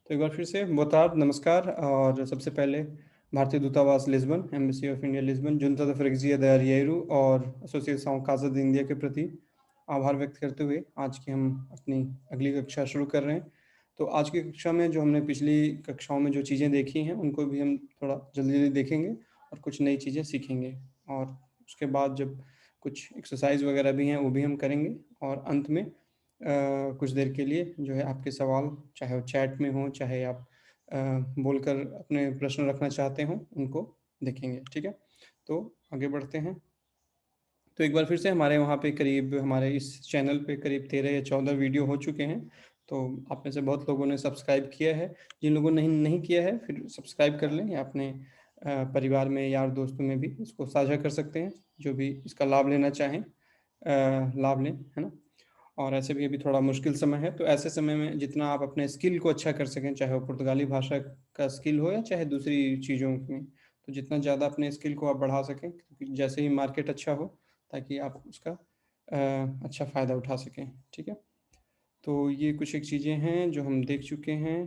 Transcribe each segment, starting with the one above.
तो एक बार फिर से बोताब नमस्कार। और सबसे पहले भारतीय दूतावास Lisbon, embassy of India Lisbon, जुनता द फ्रेगजिया द रियरू और एसोसिएशन काजा द इंडिया के प्रति आभार व्यक्त करते हुए आज की हम अपनी अगली कक्षा शुरू कर रहे हैं। तो आज की कक्षा में जो हमने पिछली कक्षाओं में जो चीज़ें देखी हैं उनको भी हम थोड़ा जल्दी जल्दी देखेंगे और कुछ नई चीज़ें सीखेंगे। और उसके बाद जब कुछ एक्सरसाइज वगैरह भी हैं वो भी हम करेंगे। और अंत में कुछ देर के लिए जो है आपके सवाल, चाहे वो चैट में हो, चाहे आप बोलकर अपने प्रश्न रखना चाहते हो, उनको देखेंगे। ठीक है, तो आगे बढ़ते हैं। तो एक बार फिर से हमारे वहाँ पे करीब, हमारे इस चैनल पे करीब 13 या 14 वीडियो हो चुके हैं। तो आप में से बहुत लोगों ने सब्सक्राइब किया है। जिन लोगों ने नहीं नहीं किया है फिर सब्सक्राइब कर लें, या अपने परिवार में, यार दोस्तों में भी इसको साझा कर सकते हैं, जो भी इसका लाभ लेना चाहें लाभ लें, है ना। और ऐसे भी अभी थोड़ा मुश्किल समय है, तो ऐसे समय में जितना आप अपने स्किल को अच्छा कर सकें, चाहे वो पुर्तगाली भाषा का स्किल हो या चाहे दूसरी चीज़ों में, तो जितना ज़्यादा अपने स्किल को आप बढ़ा सकें, क्योंकि जैसे ही मार्केट अच्छा हो ताकि आप उसका अच्छा फ़ायदा उठा सकें। ठीक है, तो ये कुछ एक चीज़ें हैं जो हम देख चुके हैं,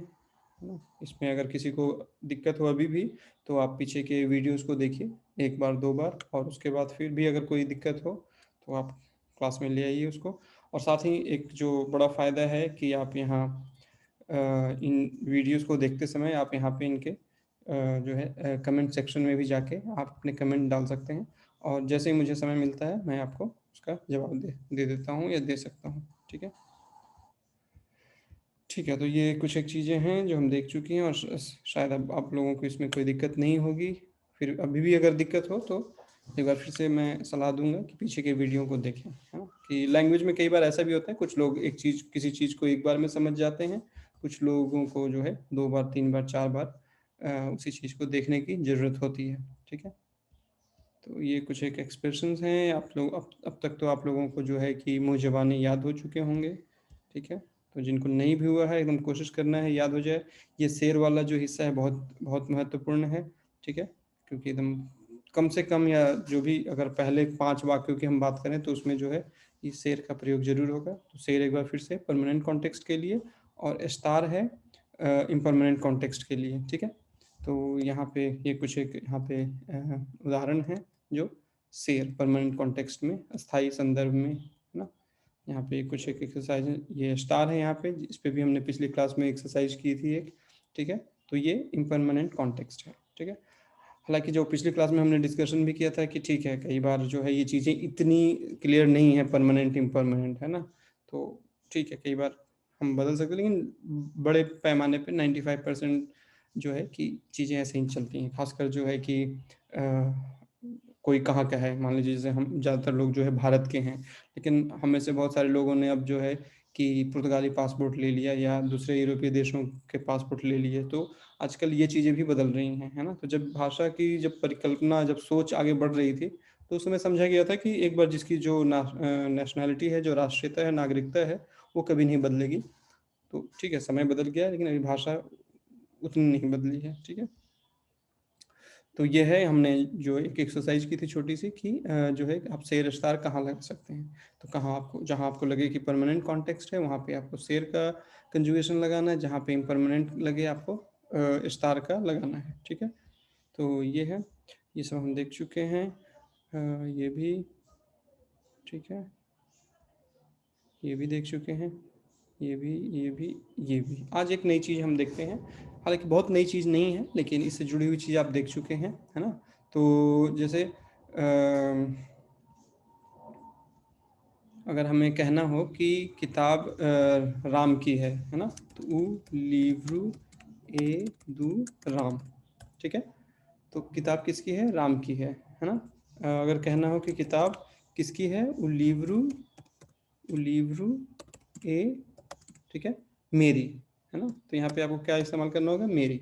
है ना। इसमें अगर किसी को दिक्कत हो अभी भी, तो आप पीछे के वीडियोस को देखिए एक बार दो बार, और उसके बाद फिर भी अगर कोई दिक्कत हो तो आप क्लास में ले आइए उसको। और साथ ही एक जो बड़ा फ़ायदा है कि आप यहाँ इन वीडियोस को देखते समय आप यहाँ पे इनके जो है कमेंट सेक्शन में भी जाके आप अपने कमेंट डाल सकते हैं, और जैसे ही मुझे समय मिलता है मैं आपको उसका जवाब दे देता हूँ या दे सकता हूँ। ठीक है, ठीक है, तो ये कुछ एक चीज़ें हैं जो हम देख चुके हैं, और शायद अब आप लोगों को इसमें कोई दिक्कत नहीं होगी। फिर अभी भी अगर दिक्कत हो तो एक बार फिर से मैं सलाह दूंगा कि पीछे के वीडियो को देखें, है ना। कि लैंग्वेज में कई बार ऐसा भी होता है, कुछ लोग एक चीज़, किसी चीज़ को एक बार में समझ जाते हैं, कुछ लोगों को जो है 2 बार 3 बार 4 बार उसी चीज़ को देखने की ज़रूरत होती है। ठीक है, तो ये कुछ एक एक्सप्रेशंस हैं। आप लोग अब तक तो आप लोगों को जो है कि मुँह ज़बानी याद हो चुके होंगे। ठीक है, तो जिनको नहीं भी हुआ है एकदम कोशिश करना है याद हो जाए। ये शेर वाला जो हिस्सा है बहुत बहुत महत्वपूर्ण है। ठीक है, क्योंकि एकदम कम से कम, या जो भी, अगर पहले 5 वाक्यों की हम बात करें तो उसमें जो है ये शेर का प्रयोग ज़रूर होगा। तो शेर एक बार फिर से परमानेंट कॉन्टेक्स्ट के लिए, और स्टार है इम्परमानेंट कॉन्टेक्स्ट के लिए। ठीक है, तो यहाँ पे ये कुछ एक यहाँ पे उदाहरण है जो शेर परमानेंट कॉन्टेक्स्ट में, अस्थाई संदर्भ में, है ना। यहाँ पे कुछ एक एक्सरसाइज है, ये स्टार है यहाँ पे, इस पे भी हमने पिछली क्लास में एक्सरसाइज की थी एक। ठीक है, तो ये इम्परमानेंट कॉन्टेक्स्ट है। ठीक है, हालांकि जो पिछली क्लास में हमने डिस्कशन भी किया था कि ठीक है, कई बार जो है ये चीज़ें इतनी क्लियर नहीं है, परमानेंट इम्परमानेंट, है ना। तो ठीक है, कई बार हम बदल सकते हैं, लेकिन बड़े पैमाने पे 95% जो है कि चीज़ें ऐसे ही चलती हैं। खासकर जो है कि कोई कहाँ का है, मान लीजिए जैसे हम ज़्यादातर लोग जो है भारत के हैं, लेकिन हम में से बहुत सारे लोगों ने अब जो है कि पुर्तगाली पासपोर्ट ले लिया या दूसरे यूरोपीय देशों के पासपोर्ट ले लिए। तो आजकल ये चीज़ें भी बदल रही हैं, है ना। तो जब भाषा की जब परिकल्पना, जब सोच आगे बढ़ रही थी, तो उस समय समझा गया था कि एक बार जिसकी जो नेशनैलिटी है, जो राष्ट्रीयता है, नागरिकता है, वो कभी नहीं बदलेगी। तो ठीक है, समय बदल गया, लेकिन अभी भाषा उतनी नहीं बदली है। ठीक है, तो ये है, हमने जो एक एक्सरसाइज की थी छोटी सी कि जो है आप शेर स्टार कहाँ लगा सकते हैं। तो कहाँ आपको, जहाँ आपको लगे कि परमानेंट कॉन्टेक्स्ट है वहाँ पे आपको शेर का कंजुगेशन लगाना है, जहाँ पे इम्परमानेंट लगे आपको स्टार का लगाना है। ठीक है, तो ये है, ये सब हम देख चुके हैं। ये भी ठीक है, ये भी देख चुके हैं, ये भी, ये भी, ये भी। आज एक नई चीज़ हम देखते हैं, हालांकि बहुत नई चीज़ नहीं है, लेकिन इससे जुड़ी हुई चीज़ आप देख चुके हैं, है ना। तो जैसे अगर हमें कहना हो कि किताब राम की है ना, तो उ लिव्रू ए दू राम। ठीक है, तो किताब किसकी है, राम की है ना। अगर कहना हो कि किताब किसकी है, उ लिव्रू ए, ठीक है, मेरी, है ना। तो यहाँ पे आपको क्या इस्तेमाल करना होगा, मेरी।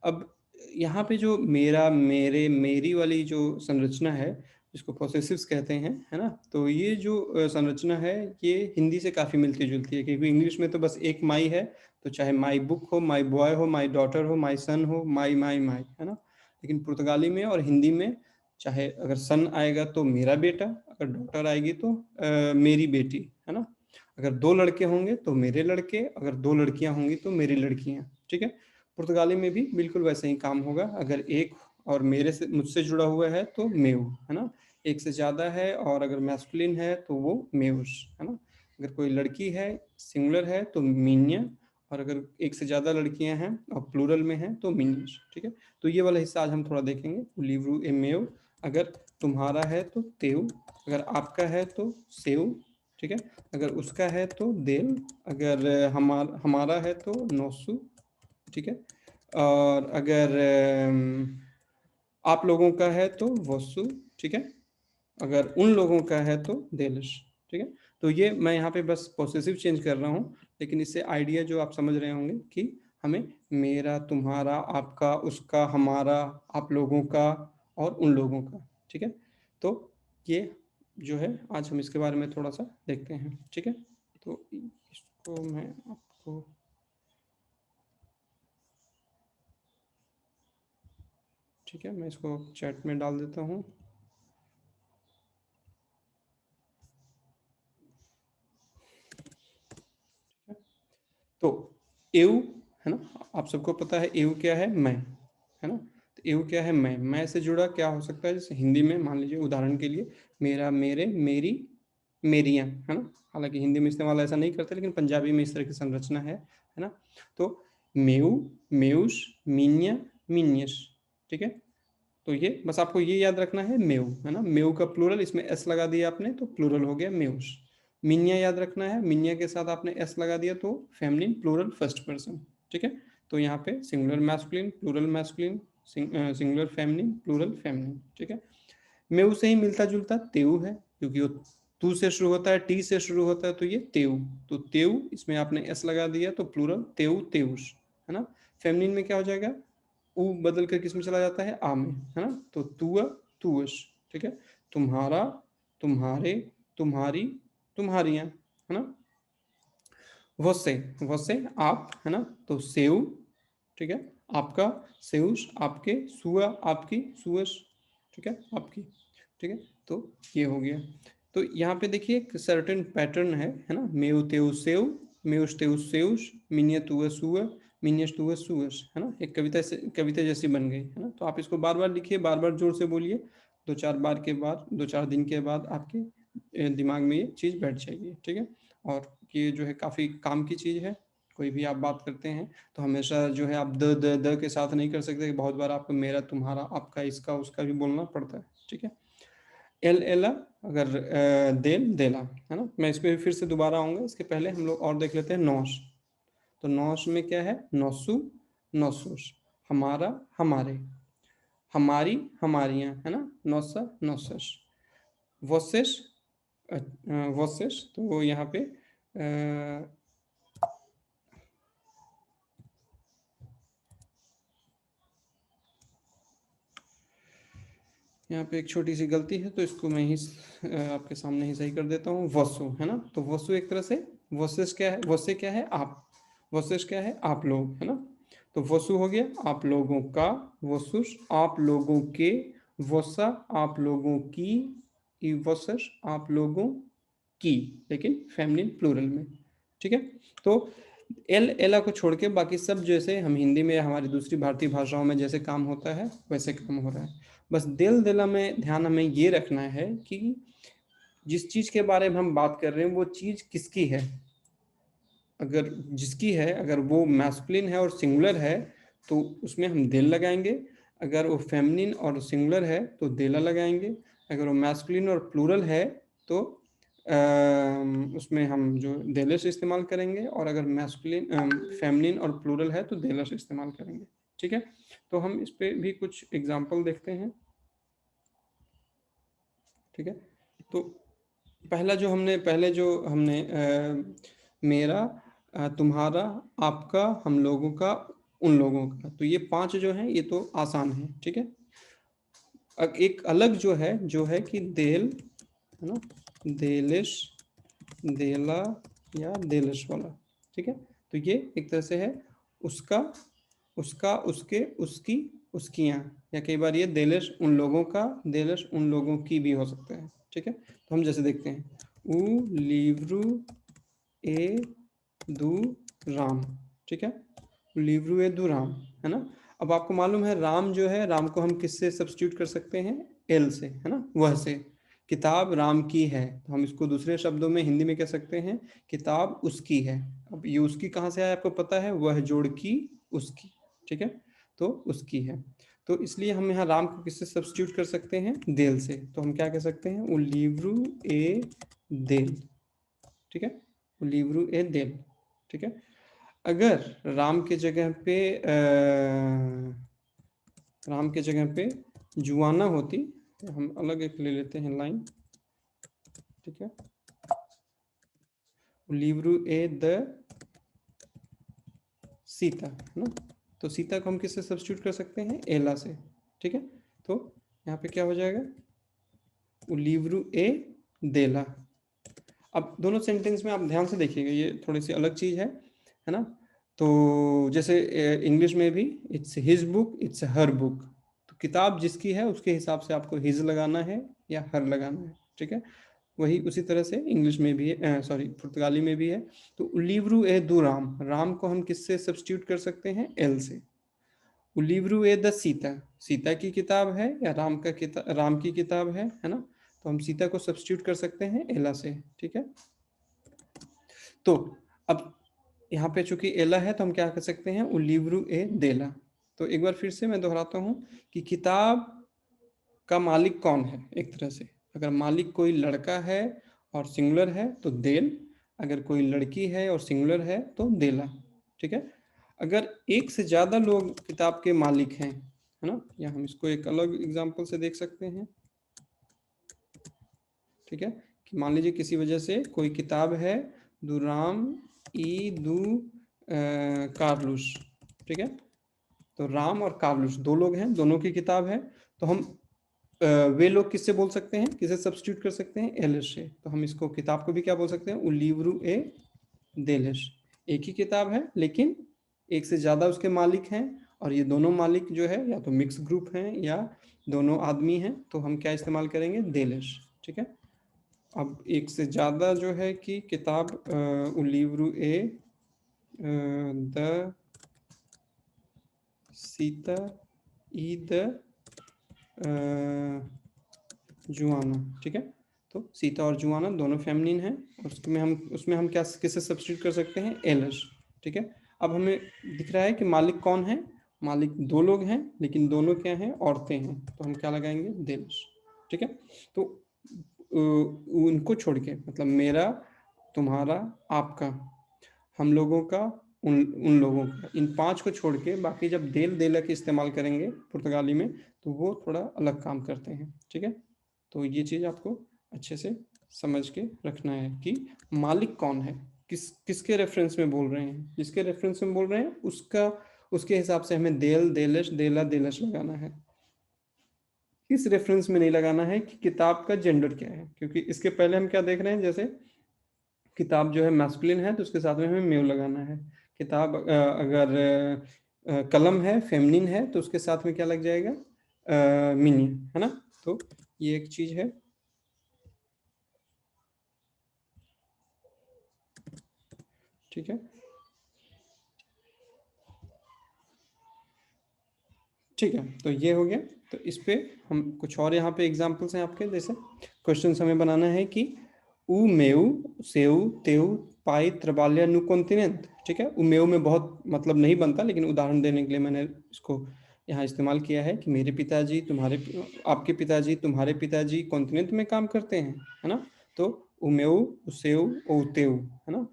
अब यहाँ पे जो मेरा, मेरे, मेरी वाली जो संरचना है, जिसको पोसेसिव्स कहते हैं, है ना। तो ये जो संरचना है, ये हिंदी से काफ़ी मिलती जुलती है, क्योंकि इंग्लिश में तो बस एक माई है। तो चाहे माई बुक हो, माई बॉय हो, माई डॉटर हो, माई सन हो, माई माई माई, है ना। लेकिन पुर्तगाली में और हिंदी में, चाहे अगर सन आएगा तो मेरा बेटा, अगर डॉटर आएगी तो मेरी बेटी, है ना। अगर 2 लड़के होंगे तो मेरे लड़के, अगर 2 लड़कियां होंगी तो मेरी लड़कियां, ठीक है। पुर्तगाली में भी बिल्कुल वैसे ही काम होगा। अगर एक और मेरे से मुझसे जुड़ा हुआ है तो मेउ, है ना। एक से ज़्यादा है और अगर मैस्कुलिन है तो वो मेउस, है ना। अगर कोई लड़की है सिंगुलर है तो मीनिया, और अगर एक से ज़्यादा लड़कियां हैं और प्लूरल में हैं तो मीनियस, ठीक है। तो ये वाला हिस्सा आज हम थोड़ा देखेंगे। लिवरू ए मेव, अगर तुम्हारा है तो तेव, अगर आपका है तो सेव, ठीक है। अगर उसका है तो देल, अगर हमारा है तो नोसु, ठीक है। और अगर आप लोगों का है तो वसु, ठीक है। अगर उन लोगों का है तो देलिश, ठीक है। तो ये मैं यहाँ पे बस पॉसेसिव चेंज कर रहा हूँ, लेकिन इससे आइडिया जो आप समझ रहे होंगे कि हमें मेरा, तुम्हारा, आपका, उसका, हमारा, आप लोगों का और उन लोगों का, ठीक है। तो ये जो है आज हम इसके बारे में थोड़ा सा देखते हैं, ठीक है। तो इसको मैं आपको, ठीक है, मैं इसको चैट में डाल देता हूँ। तो एव, है ना, आप सबको पता है एव क्या है, मैं, है ना। तो एव क्या है, मैं से जुड़ा क्या हो सकता है, जैसे हिंदी में मान लीजिए उदाहरण के लिए मेरा, मेरे, मेरी, मेरियां, है ना। हालांकि हिंदी में इस्तेमाल ऐसा नहीं करते, लेकिन पंजाबी में इस तरह की संरचना है ना। तो मेऊ, मेउस, मीनिया, मीनियस, ठीक है। तो ये बस आपको ये याद रखना है, मेव, है ना। मेव का प्लूरल, इसमें एस लगा दिया आपने तो प्लूरल हो गया मेव्स। मिनिया याद रखना है, मिनिया के साथ आपने एस लगा दिया तो फेमिनिन प्लूरल फर्स्ट पर्सन, ठीक है। तो यहाँ पे singular masculine, plural masculine, singular feminine, plural feminine, ठीक है। मेव से ही मिलता जुलता तेऊ है, क्योंकि वो तू से शुरू होता है, टी से शुरू होता है, तो ये तेऊ। तो तेऊ, इसमें आपने एस लगा दिया तो प्लूरल तेऊ, तेउस, है ना। फेमिनिन में क्या हो जाएगा, उ बदल कर किस में चला जाता है, आ में, है ना। तो तुआ, तुअस, ठीक है। तुम्हारा, तुम्हारे, तुम्हारी, तुम्हारियां, है ना। वसे, वसे आप, है ना। तो सेव, ठीक है, आपका, सेउस, आपके, सुआ, आपकी, सुअस, ठीक है, आपकी, ठीक है। तो ये हो गया। तो यहाँ पे देखिए एक सर्टेन पैटर्न है ना। मेउ तेउ सेव, मेउस तेउ सेउस, मिनिया तुआ सुआ, मिनियस तुआ सुअस, है ना। एक कविता से, कविता जैसी बन गई, है ना। तो आप इसको बार बार लिखिए, बार बार जोर से बोलिए, 2-4 बार के बाद, 2-4 दिन के बाद आपके दिमाग में ये चीज़ बैठ जाएगी, ठीक है। और ये जो है काफ़ी काम की चीज़ है। कोई भी आप बात करते हैं तो हमेशा जो है आप द के साथ नहीं कर सकते, बहुत बार आपको मेरा, तुम्हारा, आपका, इसका, उसका भी बोलना पड़ता है, ठीक है। एल, एला, अगर देल, देला, है ना। मैं इस पर फिर से दोबारा आऊँगा, इसके पहले हम लोग और देख लेते हैं नौश। तो नौश में क्या है, नौसु, नौसुस, हमारा, हमारे, हमारी, हमारियाँ, है ना। नौसा, नौसस, वोसेस, वोसेस। तो यहाँ पे यहाँ पे एक छोटी सी गलती है, तो इसको मैं ही आपके सामने ही सही कर देता हूँ। वसु, है ना। तो वसु एक तरह से, वसेस क्या है, वसे क्या है, आप, वसेस क्या है, आप लोग, है ना। तो वसु हो गया आप लोगों का, वसुस आप लोगों के, वसा आप लोगों की, वसस आप लोगों की, लेकिन फेमिनिन प्लूरल में, ठीक है। तो एल, एला को छोड़ के बाकी सब जैसे हम हिंदी में, हमारी दूसरी भारतीय भाषाओं में जैसे काम होता है वैसे काम हो रहा है। बस दिल दिला में ध्यान हमें ये रखना है कि जिस चीज़ के बारे में हम बात कर रहे हैं वो चीज़ किसकी है। अगर जिसकी है, अगर वो मैस्कुलिन है और सिंगुलर है तो उसमें हम दिल लगाएंगे। अगर वो फेमिनिन और सिंगुलर है तो देला लगाएंगे। अगर वो मैस्कुलिन और प्लूरल है तो उसमें हम जो देलस इस्तेमाल करेंगे, और अगर मैस्कुलिन, फेमिनिन और प्लूरल है तो देलस इस्तेमाल करेंगे, ठीक है। तो हम इस पे भी कुछ एग्जांपल देखते हैं, ठीक है। तो पहले जो हमने मेरा, तुम्हारा, आपका, हम लोगों का, उन लोगों का, तो ये 5 जो हैं ये तो आसान है, ठीक है। एक अलग जो है कि देल, है ना, देलिश, देला या देलिश वाला, ठीक है। तो ये एक तरह से है उसका, उसका, उसके, उसकी, उसकियाँ, या कई बार ये देलिश उन लोगों का, देलिश उन लोगों की भी हो सकता है, ठीक है। तो हम जैसे देखते हैं, उ लिव्रू ए दू राम, ठीक है, उ लिव्रू ए दू राम, है ना। अब आपको मालूम है राम जो है, राम को हम किससे सब्स्टिट्यूट कर सकते हैं, एल से, है ना, वह से। किताब राम की है, तो हम इसको दूसरे शब्दों में हिंदी में कह सकते हैं किताब उसकी है। अब ये उसकी कहाँ से आया आपको पता है, वह जोड़ की उसकी, ठीक है, तो उसकी है। तो इसलिए हम यहाँ राम को किससे सब्स्टिट्यूट कर सकते हैं, देल से। तो हम क्या कह सकते हैं, उ लिव्रू ए देल, ठीक है, उ लिव्रू ए देल, ठीक है। अगर राम के जगह पे राम के जगह पे जुआना होती, तो हम अलग एक ले लेते हैं लाइन, ठीक है, लिव्रू ए द सीता, है ना। तो सीता को हम किससे सब्स्टिट्यूट कर सकते हैं, एला से, ठीक है। तो यहाँ पे क्या हो जाएगा, लिव्रू ए देला। अब दोनों सेंटेंस में आप ध्यान से देखिएगा, ये थोड़ी सी अलग चीज़ है ना। तो जैसे इंग्लिश में भी it's his book, it's her book, तो किताब जिसकी है उसके हिसाब से आपको हिज लगाना है या हर लगाना है, ठीक है। वही उसी तरह से इंग्लिश में भी है, सॉरी पुर्तगाली में भी है। तो लिव्रू ए दू राम, राम को हम किससे सब्स्टिट्यूट कर सकते हैं, एल से। लिव्रू ए द सीता, सीता की किताब है या राम की किताब है ना। तो हम सीता को सब्स्टिट्यूट कर सकते हैं एला से, ठीक है। तो अब यहाँ पे चूंकि एला है तो हम क्या कर सकते हैं, उ लिव्रू ए देला। तो एक बार फिर से मैं दोहराता हूँ कि किताब का मालिक कौन है। एक तरह से अगर मालिक कोई लड़का है और सिंगुलर है तो देल, अगर कोई लड़की है और सिंगुलर है तो देला, ठीक है। अगर एक से ज़्यादा लोग किताब के मालिक हैं, है ना, या हम इसको एक अलग एग्जांपल से देख सकते हैं, ठीक है, कि मान लीजिए किसी वजह से कोई किताब है दुराम ई दू कार्लुस, ठीक है। तो राम और कार्लुस दो लोग हैं, दोनों की किताब है। तो हम वे लोग किससे बोल सकते हैं, किसे सब्स्टिट्यूट कर सकते हैं, एलिस से। तो हम इसको किताब को भी क्या बोल सकते हैं, उ लिव्रू ए देलिस। एक ही किताब है लेकिन एक से ज़्यादा उसके मालिक हैं, और ये दोनों मालिक जो है या तो मिक्स ग्रुप हैं या दोनों आदमी हैं, तो हम क्या इस्तेमाल करेंगे, देलिस, ठीक है। अब एक से ज़्यादा जो है कि किताब उ लिव्रू ए द सीता ई द जुआना, ठीक है। तो सीता और जुआना दोनों फेमिनिन हैं, और उसमें हम क्या किससे सब्स्टिट्यूट कर सकते हैं, एलस, ठीक है। अब हमें दिख रहा है कि मालिक कौन है, मालिक दो लोग हैं लेकिन दोनों क्या हैं, औरतें हैं, तो हम क्या लगाएंगे, देलस, ठीक है। तो उनको छोड़ के, मतलब मेरा, तुम्हारा, आपका, हम लोगों का, उन उन लोगों का, इन पांच को छोड़ के बाकी जब देल देला के इस्तेमाल करेंगे पुर्तगाली में तो वो थोड़ा अलग काम करते हैं, ठीक है। तो ये चीज़ आपको अच्छे से समझ के रखना है कि मालिक कौन है, किसके रेफरेंस में बोल रहे हैं, जिसके रेफरेंस में बोल रहे हैं उसका, उसके हिसाब से हमें देल देलश देला देलश लगाना है। इस रेफरेंस में नहीं लगाना है कि किताब का जेंडर क्या है, क्योंकि इसके पहले हम क्या देख रहे हैं, जैसे किताब जो है मैस्कुलिन है तो उसके साथ में हमें मेल लगाना है। किताब अगर कलम है, फेमिनिन है, तो उसके साथ में क्या लग जाएगा, मिनी, है ना। तो ये एक चीज है, ठीक है, ठीक है। तो ये हो गया। तो इस पे हम कुछ और यहाँ पे एग्जांपल्स हैं आपके, जैसे क्वेश्चन हमें बनाना है कि उ मेउ सेउ तेउ पाई त्रबाल्या नु कॉन्टिनेंट, ठीक है। उमेउ में बहुत मतलब नहीं बनता, लेकिन उदाहरण देने के लिए मैंने इसको यहाँ इस्तेमाल किया है कि मेरे पिताजी तुम्हारे, आपके पिताजी तुम्हारे पिताजी कॉन्टिनेंट में काम करते हैं, है ना। तो उमेउ सेउ ओतेउ, है ना,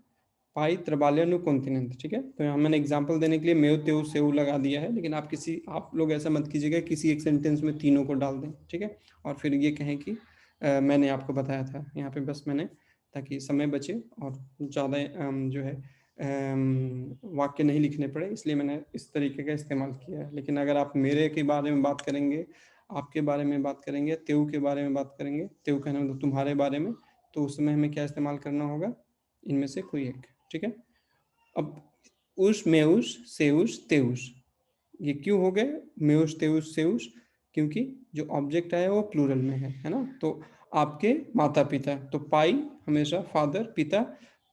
पाई त्रबाल्या कॉन्टिनेंट, ठीक है। तो यहाँ मैंने एग्जांपल देने के लिए मेव तेव सेव लगा दिया है, लेकिन आप लोग ऐसा मत कीजिएगा किसी एक सेंटेंस में तीनों को डाल दें, ठीक है, और फिर ये कहें कि मैंने आपको बताया था। यहाँ पे बस मैंने, ताकि समय बचे और ज़्यादा जो है वाक्य नहीं लिखने पड़े, इसलिए मैंने इस तरीके का इस्तेमाल किया है। लेकिन अगर आप मेरे के बारे में बात करेंगे, आपके बारे में बात करेंगे, तेव के बारे में बात करेंगे, तेव कहना मतलब तुम्हारे बारे में, तो उस समय हमें क्या इस्तेमाल करना होगा, इनमें से कोई एक, ठीक है। अब उस मेउस सेउस तेउस, ये क्यों हो गए मेउस तेउस सेउस, क्योंकि जो ऑब्जेक्ट है वो प्लूरल में है ना। तो आपके माता पिता, तो पाई हमेशा फादर, पिता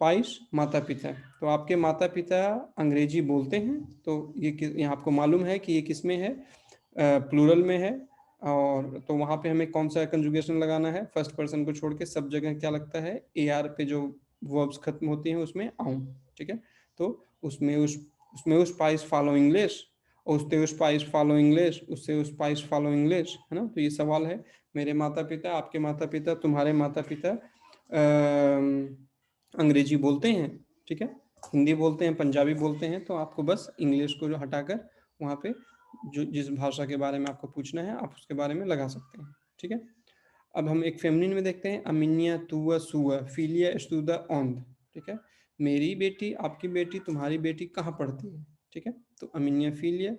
स्पाइस माता पिता। तो आपके माता पिता अंग्रेजी बोलते हैं, तो ये आपको मालूम है कि ये किस में है, प्लूरल में है। और तो वहाँ पे हमें कौन सा कंजुगेशन लगाना है, फर्स्ट पर्सन को छोड़ के सब जगह क्या लगता है, ए आर पे जो वर्ब्स खत्म होती हैं उसमें आऊँ। ठीक है, तो उसमें उस पाइस फॉलो इंग्लिश, उससे उस पाइस फॉलो इंग्लिश, उससे उस पाइस फॉलो इंग्लिश, है ना। तो ये सवाल है, मेरे माता पिता, आपके माता पिता, तुम्हारे माता पिता अंग्रेजी बोलते हैं, ठीक है, हिंदी बोलते हैं, पंजाबी बोलते हैं, तो आपको बस इंग्लिश को जो हटाकर वहाँ पे जो जिस भाषा के बारे में आपको पूछना है आप उसके बारे में लगा सकते हैं। ठीक है, अब हम एक फेमिनिन में देखते हैं, अमिन्या तुआ सुआ फीलिया स्टूदा औंद। ठीक है, मेरी बेटी, आपकी बेटी, तुम्हारी बेटी कहाँ पढ़ती है। ठीक है, तो अमिन्या फीलिया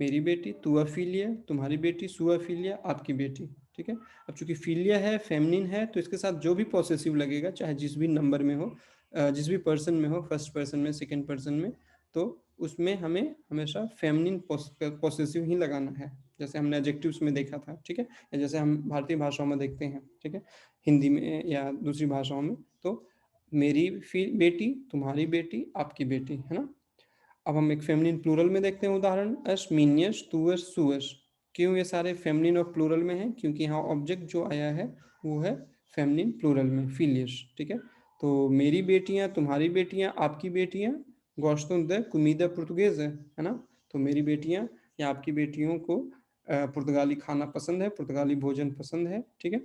मेरी बेटी, तुआ फीलिया तुम्हारी बेटी, सुआ फीलिया आपकी बेटी। ठीक है, अब चूंकि फीलिया है, फेमिनिन है, तो इसके साथ जो भी पॉसेसिव लगेगा, चाहे जिस भी नंबर में हो, जिस भी पर्सन में हो, फर्स्ट पर्सन में, सेकंड पर्सन में, तो उसमें हमें हमेशा फेमिनिन पॉसेसिव ही लगाना है, जैसे हमने एडजेक्टिव्स में देखा था। ठीक है, या जैसे हम भारतीय भाषाओं में देखते हैं, ठीक है, हिंदी में या दूसरी भाषाओं में, तो मेरी बेटी, तुम्हारी बेटी, आपकी बेटी, है ना। अब हम एक फेमिनिन प्लूरल में देखते हैं उदाहरण, अस मीनियस तुअस सुअस। क्यों ये सारे फेमिनिन और प्लूरल में हैं, क्योंकि यहाँ ऑब्जेक्ट जो आया है वो है फेमिनिन प्लूरल में, फीलियस। ठीक है, तो मेरी बेटियां, तुम्हारी बेटियां, आपकी बेटियां गostam de comida portuguesa, है ना। तो मेरी बेटियां या आपकी बेटियों को पुर्तगाली खाना पसंद है, पुर्तगाली भोजन पसंद है। ठीक है,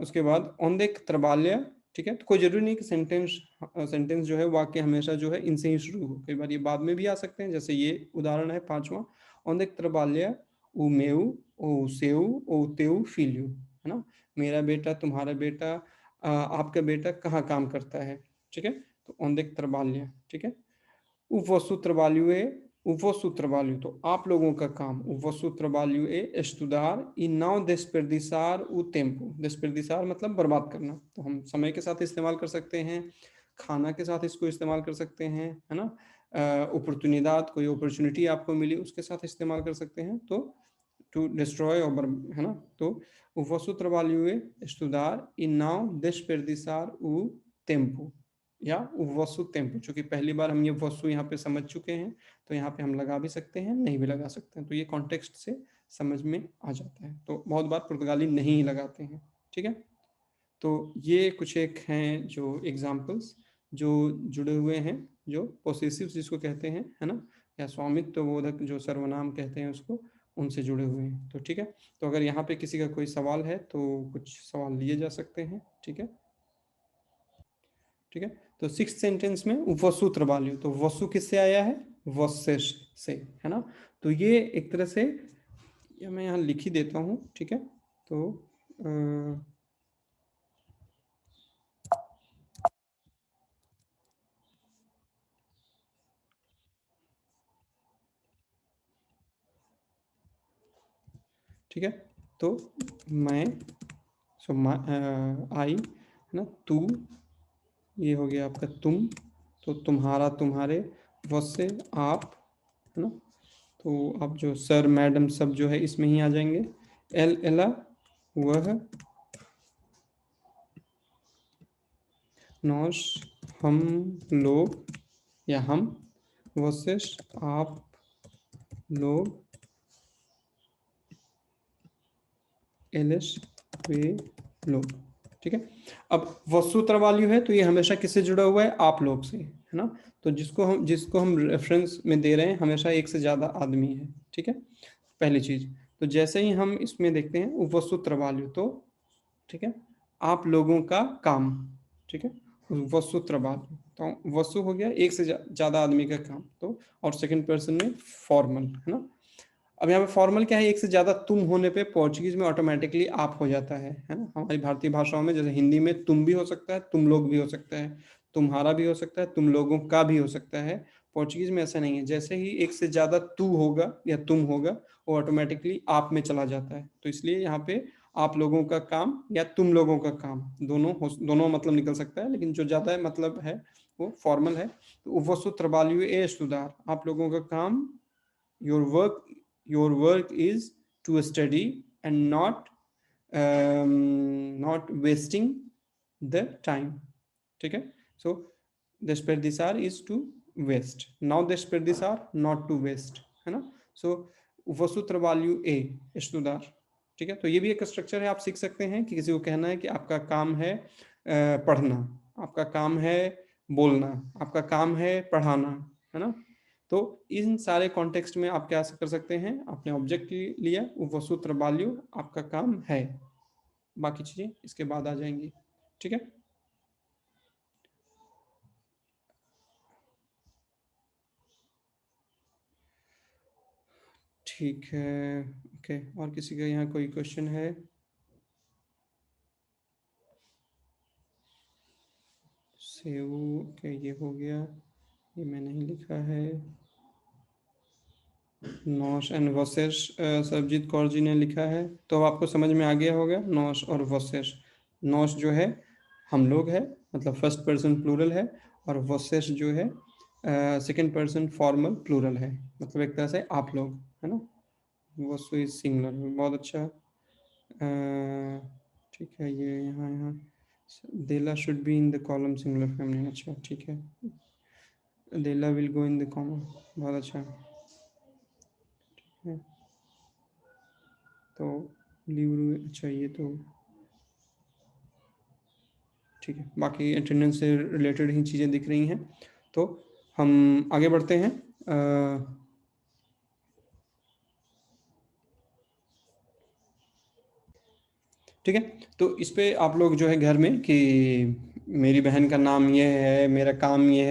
उसके बाद onde que trabalha। ठीक है, तो कोई जरूरी नहीं कि सेंटेंस जो है, वाक्य हमेशा जो है इनसे ही शुरू हो, कई बार ये बाद में भी आ सकते हैं, जैसे ये उदाहरण है पांचवा, onde que trabalha o meu ou o seu ou o teu filho, है ना। मेरा बेटा, तुम्हारा बेटा, आपका बेटा कहाँ काम करता है। ठीक है, तो onde que trabalha। ठीक है, o vosso trabalho o vosso trabalho, तो आप लोगों का काम, o vosso trabalho estudar e não desperdiçar o tempo। desperdiçar मतलब बर्बाद करना, तो हम समय के साथ इस्तेमाल कर सकते हैं, खाना के साथ इसको इस्तेमाल कर सकते हैं, है ना। अपॉर्चुनिटी, कोई अपॉर्चुनिटी आपको मिली उसके साथ इस्तेमाल कर सकते हैं, तो टू डिस्ट्रॉय और, है ना। तो o vosso trabalho estudar e não desperdiçar o tempo, या वसु टेम्पो, चूंकि पहली बार हम ये वसु यहाँ पे समझ चुके हैं, तो यहाँ पे हम लगा भी सकते हैं, नहीं भी लगा सकते हैं, तो ये कॉन्टेक्स्ट से समझ में आ जाता है। तो बहुत बार पुर्तगाली नहीं ही लगाते हैं। ठीक है, तो ये कुछ एक हैं जो एग्जाम्पल्स जो जुड़े हुए हैं, जो पोसेसिव जिसको कहते हैं, है ना, या स्वामित्व बोधक जो सर्वनाम कहते हैं उसको, उनसे जुड़े हुए हैं। तो ठीक है, तो अगर यहाँ पे किसी का कोई सवाल है तो कुछ सवाल लिए जा सकते हैं। ठीक है, ठीक है, तो सिक्स सेंटेंस में वसु त्रबाल्यु, तो वसु किससे आया है, वसेश से, है ना। तो ये एक तरह से, या मैं यहाँ लिख ही देता हूँ। ठीक है, तो ठीक है, तो मैं, सो आई, है ना, तू, ये हो गया आपका तुम, तो तुम्हारा, तुम्हारे, वसे आप, है ना। तो अब जो सर मैडम सब जो है इसमें ही आ जाएंगे, एल एला वह, नौश हम लोग या हम, वशिष आप लोग, एलिस वे लोग। ठीक है, अब वस्तुत्र वाल्यू है तो ये हमेशा किससे जुड़ा हुआ है, आप लोग से, है ना। तो जिसको हम रेफरेंस में दे रहे हैं हमेशा एक से ज्यादा आदमी है। ठीक है, पहली चीज, तो जैसे ही हम इसमें देखते हैं वस्तुत्र वाल्यू, तो ठीक है, आप लोगों का काम। ठीक है, वस्तुत्र वाल्यू, तो वस्तु हो गया एक से ज्यादा आदमी का काम, तो और सेकंड पर्सन में फॉर्मल, है ना। अब यहाँ पे फॉर्मल क्या है, एक से ज्यादा तुम होने पे पोर्चुगीज में ऑटोमेटिकली आप हो जाता है ना। हमारी भारतीय भाषाओं में जैसे हिंदी में तुम भी हो सकता है, तुम लोग भी हो सकता है, तुम्हारा भी हो सकता है, तुम लोगों का भी हो सकता है। पोर्चुगीज में ऐसा नहीं है, जैसे ही एक से ज्यादा तू होगा या तुम होगा वो ऑटोमेटिकली आप में चला जाता है। तो इसलिए यहाँ पे आप लोगों का काम या तुम लोगों का काम, दोनों मतलब निकल सकता है, लेकिन जो ज्यादा मतलब है वो फॉर्मल है। तो वो सूत्र वाल्यू ए सुधार, आप लोगों का काम, your work your work is to study and not wasting the time। ठीक है, So desperdiciar is to waste. Now desperdiciar not to waste, है ना. So वसूत्र वैल्यू ए estudar. ठीक है, तो ये भी एक स्ट्रक्चर है, आप सीख सकते हैं कि किसी को कहना है कि आपका काम है पढ़ना, आपका काम है बोलना, आपका काम है पढ़ाना, है ना. तो इन सारे कॉन्टेक्स्ट में आप क्या कर सकते हैं, आपने ऑब्जेक्ट लिया, वसूत्र वैल्यू आपका काम है, बाकी चीजें इसके बाद आ जाएंगी. ठीक है, ठीक है. ओके, और किसी का यहाँ कोई क्वेश्चन है? सेव, ओके, ये हो गया, ये मैं नहीं लिखा है. नॉश एंड वसेस सरबजीत कौर जी ने लिखा है, तो अब आपको समझ में आ गया होगा. नॉश और वसेस, नॉश जो है हम लोग है, मतलब फर्स्ट पर्सन प्लूरल है, और वसेस जो है सेकंड पर्सन फॉर्मल प्लूरल है, मतलब एक तरह से आप लोग, है ना. वसु इज सिंगुलर, बहुत अच्छा. ठीक है, ये यहाँ यहाँ देला should be in the column singular feminine. अच्छा, ठीक है, देला will go in the column, बहुत अच्छा है. तो लीव, अच्छा, ये तो ठीक है, बाकी अटेंडेंस से रिलेटेड ही चीज़ें दिख रही हैं. तो हम आगे बढ़ते हैं. ठीक है, तो इस पे आप लोग जो है घर में कि मेरी बहन का नाम ये है, मेरा काम ये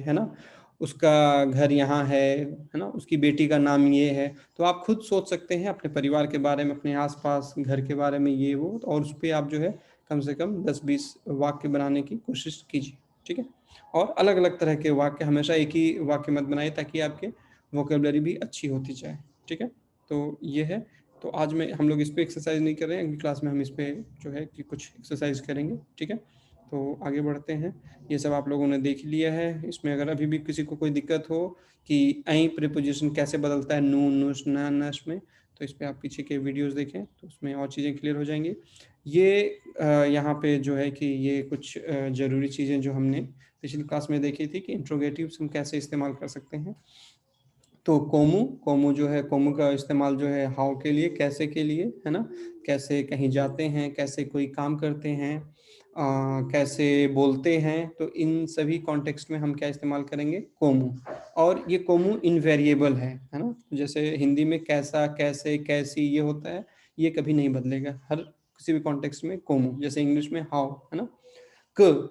है ना, उसका घर यहाँ है ना, उसकी बेटी का नाम ये है, तो आप खुद सोच सकते हैं अपने परिवार के बारे में, अपने आसपास घर के बारे में, ये वो, और उस पर आप जो है कम से कम 10-20 वाक्य बनाने की कोशिश कीजिए. ठीक है, और अलग अलग तरह के वाक्य, हमेशा एक ही वाक्य मत बनाइए, ताकि आपके वोकेबलरी भी अच्छी होती जाए. ठीक है, तो ये है. तो आज में हम लोग इस पे एक्सरसाइज नहीं कर रहे हैं, अगली क्लास में हम इस पे जो है कि कुछ एक्सरसाइज करेंगे. ठीक है, तो आगे बढ़ते हैं. ये सब आप लोगों ने देख लिया है. इसमें अगर अभी भी किसी को कोई दिक्कत हो कि ऐ प्रीपोजिशन कैसे बदलता है नून, नुश, न, नश में, तो इस पे आप पीछे के वीडियोस देखें, तो उसमें और चीज़ें क्लियर हो जाएंगी. ये यहाँ पे जो है कि ये कुछ ज़रूरी चीज़ें जो हमने पिछली क्लास में देखी थी कि इंट्रोगेटिव्स हम कैसे इस्तेमाल कर सकते हैं. तो कोमू, कोमू जो है, कोमू का इस्तेमाल जो है हाउ के लिए, कैसे के लिए, है ना, कैसे कहीं जाते हैं, कैसे कोई काम करते हैं, कैसे बोलते हैं, तो इन सभी कॉन्टेक्स्ट में हम क्या इस्तेमाल करेंगे, कोमू. और ये कोमू इनवेरिएबल है ना. जैसे हिंदी में कैसा, कैसे, कैसी, ये होता है, ये कभी नहीं बदलेगा हर किसी भी कॉन्टेक्स्ट में. कोमू जैसे इंग्लिश में हाउ, है ना. क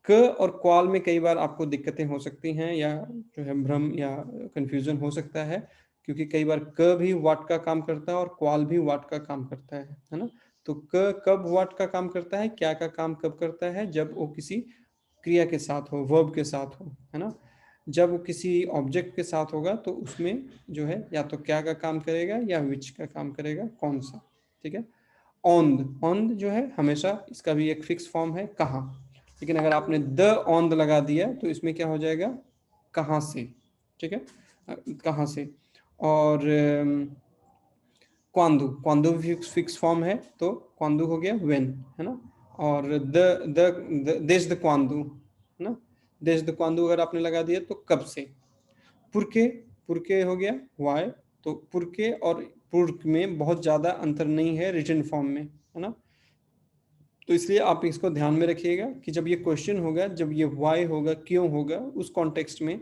क और क्वाल में कई बार आपको दिक्कतें हो सकती हैं, या जो है भ्रम या कंफ्यूजन हो सकता है, क्योंकि कई बार क भी वाट का काम करता है और क्वाल भी वाट का काम करता है ना. तो क कब वाट का काम करता है, क्या का काम कब करता है, जब वो किसी क्रिया के साथ हो, वर्ब के साथ हो, है ना. जब वो किसी ऑब्जेक्ट के साथ होगा तो उसमें जो है या तो क्या का काम करेगा या विच का काम करेगा, कौन सा. ठीक है, ऑन्द, ऑन्द जो है हमेशा इसका भी एक फिक्स फॉर्म है, कहाँ. लेकिन अगर आपने द ऑन्द लगा दिया तो इसमें क्या हो जाएगा, कहाँ से. ठीक है, कहाँ से. और क्वांदू, क्वांदू भी फिक्स फॉर्म है, तो क्वांदू हो गया व्हेन, है ना. और देश द क्वांदू, है ना, देश द क्वांदू अगर आपने लगा दिया तो कब से. पुरके, पुरके हो गया वाई. तो पुरके और पुरक में बहुत ज़्यादा अंतर नहीं है रिटन फॉर्म में, है ना. तो इसलिए आप इसको ध्यान में रखिएगा कि जब ये क्वेश्चन होगा, जब ये वाई होगा, क्यों होगा, उस कॉन्टेक्स्ट में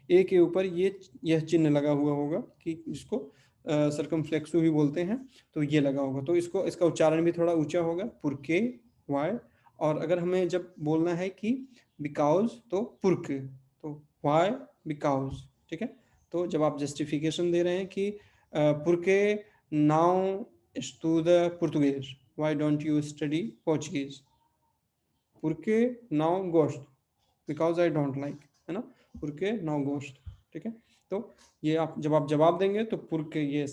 ए के ऊपर ये यह चिन्ह लगा हुआ होगा, कि जिसको सरकमफ्लेक्सो भी बोलते हैं, तो ये लगा होगा, तो इसको, इसका उच्चारण भी थोड़ा ऊंचा होगा, पुरके वाई. और अगर हमें जब बोलना है कि बिकॉज, तो पुरक, तो वाई बिकॉज. ठीक है, तो जब आप जस्टिफिकेशन दे रहे हैं कि Purke now estuda português, why don't you study Portuguese. Porque não gosto, because I don't like, है ना. porque não gosto. ठीक है, तो ये आप जवाब देंगे तो पुरके ये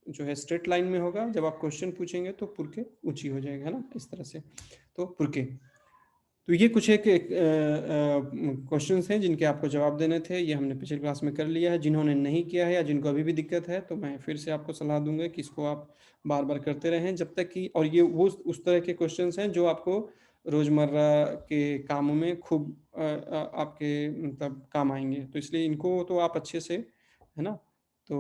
जो है स्ट्रेट लाइन में होगा, जब आप क्वेश्चन पूछेंगे तो पुरके ऊंची हो जाएगा, है ना, इस तरह से. तो पुरके, तो ये कुछ एक क्वेश्चंस हैं जिनके आपको जवाब देने थे, ये हमने पिछले क्लास में कर लिया है. जिन्होंने नहीं किया है या जिनको अभी भी दिक्कत है, तो मैं फिर से आपको सलाह दूंगा कि इसको आप बार बार करते रहें जब तक कि, और ये वो उस तरह के क्वेश्चंस हैं जो आपको रोज़मर्रा के कामों में खूब आपके मतलब काम आएंगे, तो इसलिए इनको तो आप अच्छे से, है ना, तो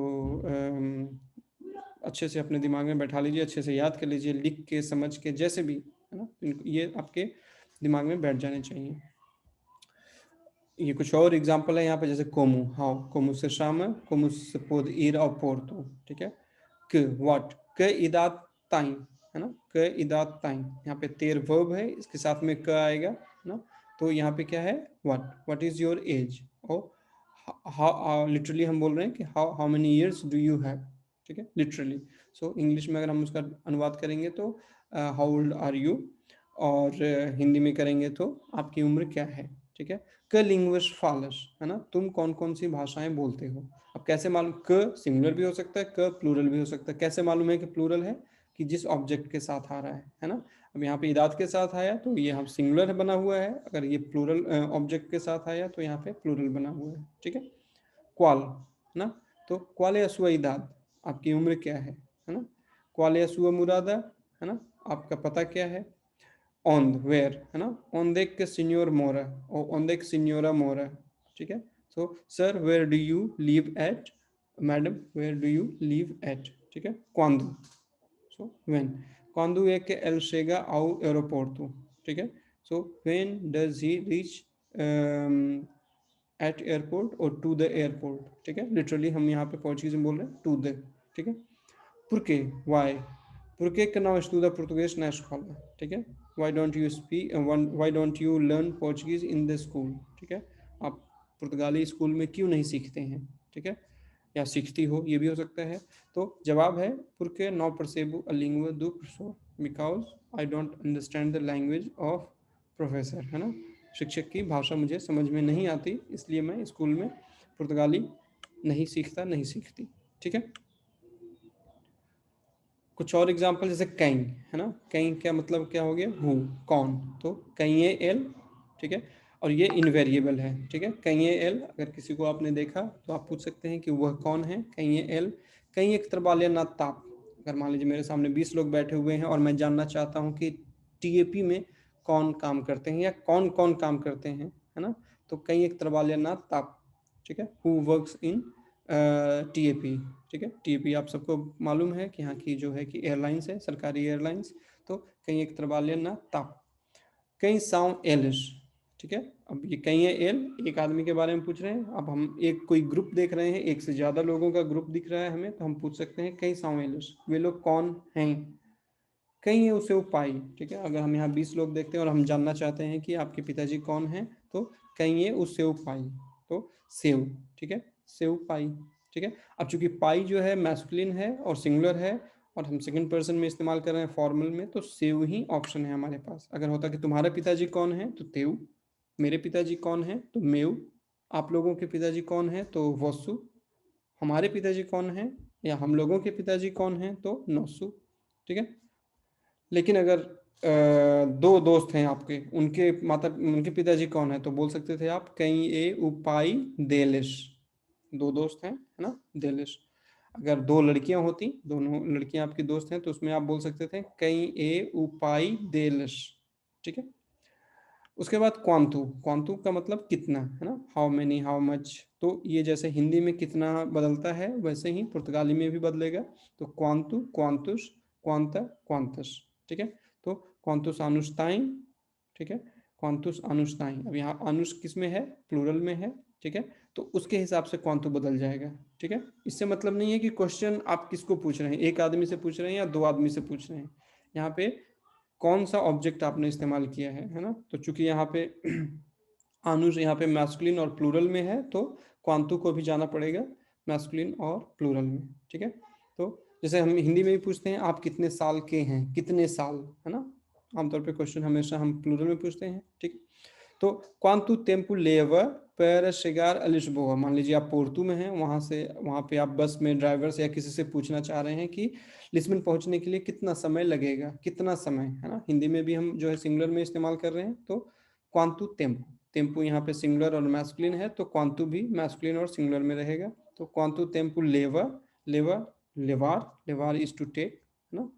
अच्छे से अपने दिमाग में बैठा लीजिए, अच्छे से याद कर लीजिए, लिख के समझ के जैसे भी, है ना, ये आपके दिमाग में बैठ जाने चाहिए। ये कुछ और एग्जांपल है यहाँ पे, जैसे कोमू, हाउ, कोमू से शाम, कोमू से पोद ईर और पोर्तो, ठीक है। क व्हाट, क इदात ताइन, है ना, क इदात ताइन, यहाँ पे तेर वर्ब है, इसके साथ में क आएगा, है ना, तो यहाँ पे क्या है, व्हाट इज योर एज, और हाउ, लिटरली हम बोल रहे हैं कि how how many years do you have, ठीक है, लिटरली। सो इंग्लिश में अगर हम उसका अनुवाद करेंगे तो हाउ ओल्ड आर यू, और हिंदी में करेंगे तो आपकी उम्र क्या है, ठीक है। क लिंग्विश फालस, है ना, तुम कौन कौन सी भाषाएं बोलते हो। अब कैसे मालूम, क सिंगुलर भी हो सकता है, क प्लूरल भी हो सकता है, कैसे मालूम है कि प्लूरल है, कि जिस ऑब्जेक्ट के साथ आ रहा है ना। अब यहाँ पे इदात के साथ आया तो ये हम सिंगुलर बना हुआ है, अगर ये प्लूरल ऑब्जेक्ट के साथ आया तो यहाँ पे प्लूरल बना हुआ है, ठीक है। क्वाल, है ना, तो क्वाल असुआ इदाद, आपकी उम्र क्या है ना। क्वाल असुआ मुरादा, है ना, आपका पता क्या है। ऑन वेयर, है ना, ऑन देख के सीनियर मोरा, और ऑन देख सीनियोरा मोरा, ठीक है। So sir where do you live at, madam where do you live at, ठीक है। क्वांडू, सो व्हेन, क्वांडू एक के एल शेगा आउ एरोपोर्टो, ठीक है। So when does he reach at airport और टू द एयरपोर्ट, ठीक है, लिटरली हम यहाँ पे पोर्चुगीज में बोल रहे हैं टू द, ठीक है। Porquê? Why? Porquê que não estuda português na escola? ठीक है? Why don't you speak? Why don't you learn Portuguese in the school? ठीक है? आप पुर्तगाली स्कूल में क्यों नहीं सीखते हैं? ठीक है? या सीखती हो, ये भी हो सकता है। तो जवाब है porque não percebo a língua do professor, because I don't understand the language of professor, है ना? शिक्षक की भाषा मुझे समझ में नहीं आती, इसलिए मैं स्कूल में पुर्तगाली नहीं सीखती, ठीक है। कुछ और एग्जाम्पल, जैसे कैंग, है ना, कैंग क्या मतलब क्या हो गया, हु, कौन, तो कहीं एल, ठीक है, और ये इनवेरिएबल है, ठीक है। कहीं एल, अगर किसी को आपने देखा तो आप पूछ सकते हैं कि वह कौन है, कहीं एल, कहीं एक तरबालिया ना ताप, अगर मान लीजिए मेरे सामने 20 लोग बैठे हुए हैं और मैं जानना चाहता हूँ कि टीएपी में कौन काम करते हैं या कौन कौन काम करते हैं, है ना, तो कहीं एक तरबालिया ना ताप, ठीक है, हु वर्क्स इन टीएपी, ठीक है। टीएपी आप सबको मालूम है कि यहाँ की जो है कि एयरलाइंस है, सरकारी एयरलाइंस, तो कहीं एक तरबालिया ना ताप, कहीं साउ एलिश, ठीक है। अब ये कहीं है एल, एक आदमी के बारे में पूछ रहे हैं, अब हम एक कोई ग्रुप देख रहे हैं, एक से ज़्यादा लोगों का ग्रुप दिख रहा है हमें, तो हम पूछ सकते हैं कहीं साउ एलिश, वे लोग कौन हैं, कहीं है उसे उपाय, ठीक है। अगर हम यहाँ 20 लोग देखते हैं और हम जानना चाहते हैं कि आपके पिताजी कौन हैं, तो कहीं है उसे उपाय, तो सेव, ठीक है, सेव पाई, ठीक है। अब चूंकि पाई जो है मैस्कुलिन है और सिंगुलर है, और हम सेकंड पर्सन में इस्तेमाल कर रहे हैं फॉर्मल में, तो सेव ही ऑप्शन है हमारे पास। अगर होता कि तुम्हारे पिताजी कौन है तो तेव, मेरे पिताजी कौन है तो मेव, आप लोगों के पिताजी कौन है तो वसु, हमारे पिताजी कौन है या हम लोगों के पिताजी कौन है तो नौसु, ठीक है। लेकिन अगर दो दोस्त हैं आपके, उनके पिताजी कौन है, तो बोल सकते थे आप कहीं ए उपाई देलिश, दो दोस्त हैं, है ना, देलिश। अगर दो लड़कियां होती, दोनों लड़कियां आपकी दोस्त हैं, तो उसमें आप बोल सकते थे कहीं ए उपाई देलिश, ठीक है। उसके बाद क्वांतु, क्वांतु का मतलब कितना, है ना, हाउ मेनी, हाउ मच, तो ये जैसे हिंदी में कितना बदलता है वैसे ही पुर्तगाली में भी बदलेगा, तो क्वांतु, क्वांतुस, क्वांता, क्वांतस, ठीक है। तो क्वांतुस अनुस्ताइन, ठीक है, क्वांतुस अनुस्ताइन, अब यहाँ अनुस किस में है, प्लूरल में है, ठीक है, तो उसके हिसाब से क्वांतु बदल जाएगा, ठीक है। इससे मतलब नहीं है कि क्वेश्चन आप किसको पूछ रहे हैं, एक आदमी से पूछ रहे हैं या दो आदमी से पूछ रहे हैं, यहाँ पे कौन सा ऑब्जेक्ट आपने इस्तेमाल किया है ना। तो चूंकि यहाँ पे अनुज यहाँ पे मैस्कुलिन और प्लूरल में है, तो क्वांतु को भी जाना पड़ेगा मैस्कुलिन और प्लूरल में, ठीक है। तो जैसे हम हिंदी में भी पूछते हैं आप कितने साल के हैं, कितने साल, है ना, आमतौर पे क्वेश्चन हमेशा हम प्लूरल में पूछते हैं, ठीक। तो quanto tempo leva para chegar a Lisboa, मान लीजिए आप पोर्टू में हैं, वहाँ पे आप बस में ड्राइवर से या किसी से पूछना चाह रहे हैं कि लिस्बन पहुँचने के लिए कितना समय लगेगा, कितना समय, है ना। हिंदी में भी हम जो है सिंगुलर में इस्तेमाल कर रहे हैं, तो क्वांतु टेम्पो, टेम्पो यहाँ पे सिंगुलर और मैस्कुलिन है, तो क्वांतु भी मैस्कुलिन और सिंगुलर में रहेगा, तो क्वांतु टेम्पो लेवा, लेवा, लेवार, लेवार इज टू टेक, है ना,